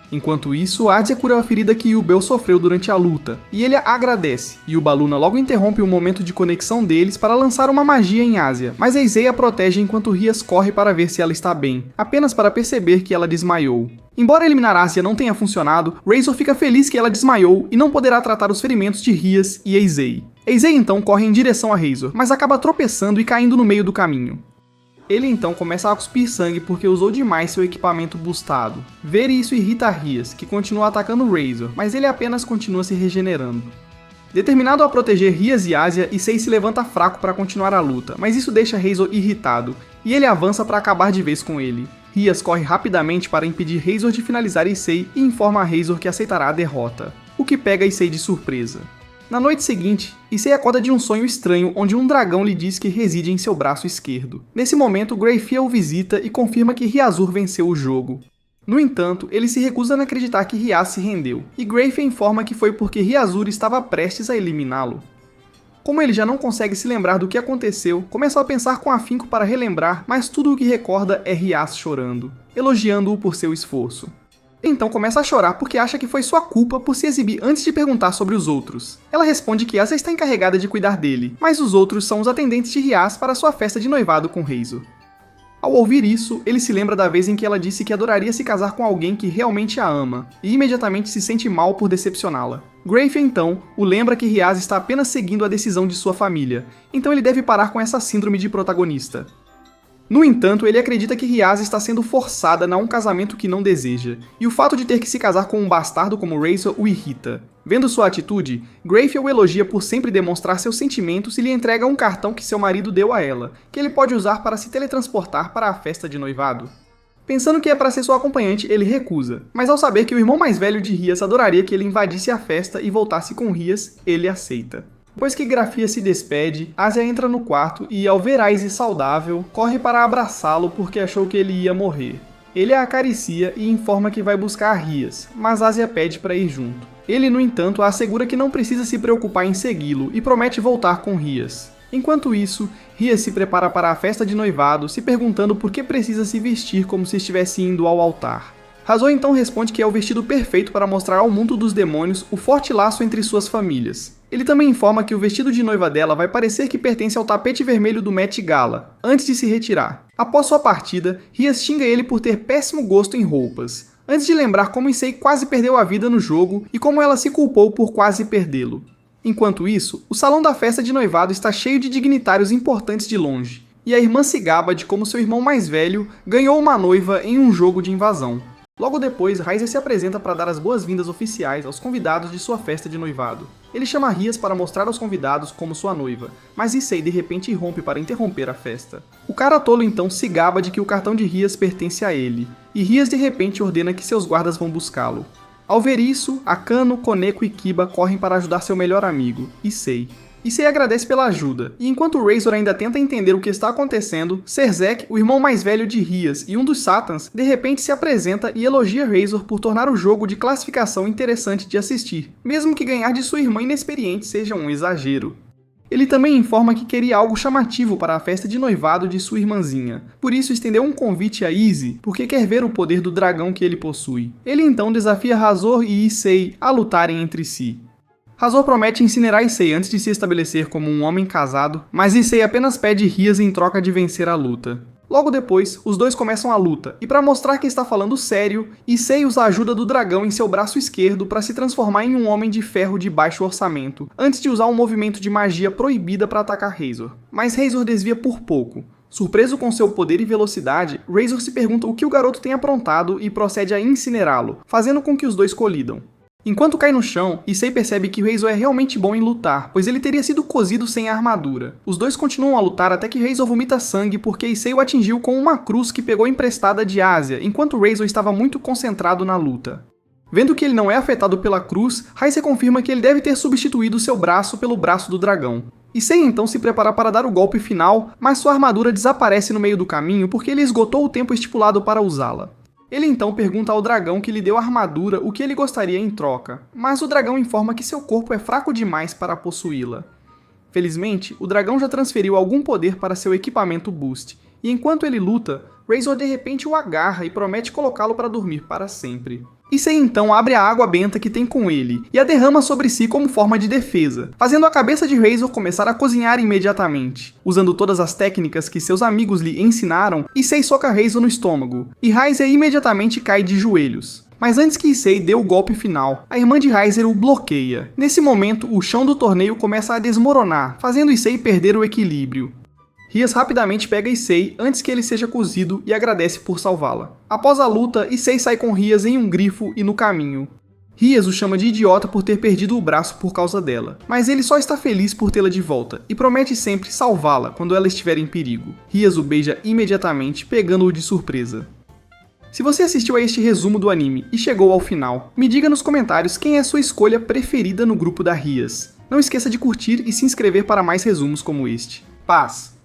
Enquanto isso, Asia cura a ferida que Yubel sofreu durante a luta, e ele agradece. Yuba Luna logo interrompe o momento de conexão deles para lançar uma magia em Asia, mas Eizei a protege enquanto Rias corre para ver se ela está bem, apenas para perceber que ela desmaiou. Embora eliminar Asia não tenha funcionado, Razor fica feliz que ela desmaiou e não poderá tratar os ferimentos de Rias e Eizei. Eizei então corre em direção a Razor, mas acaba tropeçando e caindo no meio do caminho. Ele então começa a cuspir sangue porque usou demais seu equipamento boostado. Ver isso irrita Rias, que continua atacando Razor, mas ele apenas continua se regenerando. Determinado a proteger Rias e Asia, Issei se levanta fraco para continuar a luta, mas isso deixa Razor irritado, e ele avança para acabar de vez com ele. Rias corre rapidamente para impedir Razor de finalizar Issei e informa a Razor que aceitará a derrota, o que pega Issei de surpresa. Na noite seguinte, Issei acorda de um sonho estranho onde um dragão lhe diz que reside em seu braço esquerdo. Nesse momento, Greyfia o visita e confirma que Ryazur venceu o jogo. No entanto, ele se recusa a acreditar que Rias se rendeu, e Greyfia informa que foi porque Ryazur estava prestes a eliminá-lo. Como ele já não consegue se lembrar do que aconteceu, começa a pensar com afinco para relembrar, mas tudo o que recorda é Rias chorando, elogiando-o por seu esforço. Então começa a chorar porque acha que foi sua culpa por se exibir antes de perguntar sobre os outros. Ela responde que Asa está encarregada de cuidar dele, mas os outros são os atendentes de Rias para sua festa de noivado com Razor. Ao ouvir isso, ele se lembra da vez em que ela disse que adoraria se casar com alguém que realmente a ama, e imediatamente se sente mal por decepcioná-la. Greyfia então o lembra que Rias está apenas seguindo a decisão de sua família, então ele deve parar com essa síndrome de protagonista. No entanto, ele acredita que Rias está sendo forçada a um casamento que não deseja, e o fato de ter que se casar com um bastardo como Razor o irrita. Vendo sua atitude, Greyfia o elogia por sempre demonstrar seus sentimentos e lhe entrega um cartão que seu marido deu a ela, que ele pode usar para se teletransportar para a festa de noivado. Pensando que é para ser sua acompanhante, ele recusa, mas ao saber que o irmão mais velho de Rias adoraria que ele invadisse a festa e voltasse com Rias, ele aceita. Depois que Grafia se despede, Asia entra no quarto e, ao ver Aize saudável, corre para abraçá-lo porque achou que ele ia morrer. Ele a acaricia e informa que vai buscar Rias, mas Asia pede para ir junto. Ele, no entanto, a assegura que não precisa se preocupar em segui-lo e promete voltar com Rias. Enquanto isso, Rias se prepara para a festa de noivado, se perguntando por que precisa se vestir como se estivesse indo ao altar. Razor então responde que é o vestido perfeito para mostrar ao mundo dos demônios o forte laço entre suas famílias. Ele também informa que o vestido de noiva dela vai parecer que pertence ao tapete vermelho do Met Gala, antes de se retirar. Após sua partida, Rias xinga ele por ter péssimo gosto em roupas, antes de lembrar como Issei quase perdeu a vida no jogo e como ela se culpou por quase perdê-lo. Enquanto isso, o salão da festa de noivado está cheio de dignitários importantes de longe, e a irmã se gaba de como seu irmão mais velho ganhou uma noiva em um jogo de invasão. Logo depois, Raizer se apresenta para dar as boas-vindas oficiais aos convidados de sua festa de noivado. Ele chama Rias para mostrar aos convidados como sua noiva, mas Issei de repente irrompe para interromper a festa. O cara tolo então se gaba de que o cartão de Rias pertence a ele, e Rias de repente ordena que seus guardas vão buscá-lo. Ao ver isso, Akano, Koneko e Kiba correm para ajudar seu melhor amigo, Issei. Issei agradece pela ajuda, e enquanto Razor ainda tenta entender o que está acontecendo, Serzek, o irmão mais velho de Rias e um dos Satans, de repente se apresenta e elogia Razor por tornar o jogo de classificação interessante de assistir, mesmo que ganhar de sua irmã inexperiente seja um exagero. Ele também informa que queria algo chamativo para a festa de noivado de sua irmãzinha, por isso estendeu um convite a Izzy porque quer ver o poder do dragão que ele possui. Ele então desafia Razor e Issei a lutarem entre si. Razor promete incinerar Issei antes de se estabelecer como um homem casado, mas Issei apenas pede Rias em troca de vencer a luta. Logo depois, os dois começam a luta, e para mostrar que está falando sério, Issei usa a ajuda do dragão em seu braço esquerdo para se transformar em um homem de ferro de baixo orçamento, antes de usar um movimento de magia proibida para atacar Razor. Mas Razor desvia por pouco. Surpreso com seu poder e velocidade, Razor se pergunta o que o garoto tem aprontado e procede a incinerá-lo, fazendo com que os dois colidam. Enquanto cai no chão, Issei percebe que Razor é realmente bom em lutar, pois ele teria sido cozido sem a armadura. Os dois continuam a lutar até que Razor vomita sangue porque Issei o atingiu com uma cruz que pegou emprestada de Asia, enquanto Razor estava muito concentrado na luta. Vendo que ele não é afetado pela cruz, Raizer confirma que ele deve ter substituído seu braço pelo braço do dragão. Issei então se prepara para dar o golpe final, mas sua armadura desaparece no meio do caminho porque ele esgotou o tempo estipulado para usá-la. Ele então pergunta ao dragão que lhe deu a armadura o que ele gostaria em troca, mas o dragão informa que seu corpo é fraco demais para possuí-la. Felizmente, o dragão já transferiu algum poder para seu equipamento Boost, e enquanto ele luta, Razor de repente o agarra e promete colocá-lo para dormir para sempre. Issei então abre a água benta que tem com ele e a derrama sobre si como forma de defesa, fazendo a cabeça de Razor começar a cozinhar imediatamente. Usando todas as técnicas que seus amigos lhe ensinaram, Issei soca Razor no estômago, e Raizer imediatamente cai de joelhos. Mas antes que Issei dê o golpe final, a irmã de Raizer o bloqueia. Nesse momento, o chão do torneio começa a desmoronar, fazendo Issei perder o equilíbrio. Rias rapidamente pega Issei antes que ele seja cozido e agradece por salvá-la. Após a luta, Issei sai com Rias em um grifo e no caminho. Rias o chama de idiota por ter perdido o braço por causa dela, mas ele só está feliz por tê-la de volta e promete sempre salvá-la quando ela estiver em perigo. Rias o beija imediatamente, pegando-o de surpresa. Se você assistiu a este resumo do anime e chegou ao final, me diga nos comentários quem é sua escolha preferida no grupo da Rias. Não esqueça de curtir e se inscrever para mais resumos como este. Paz!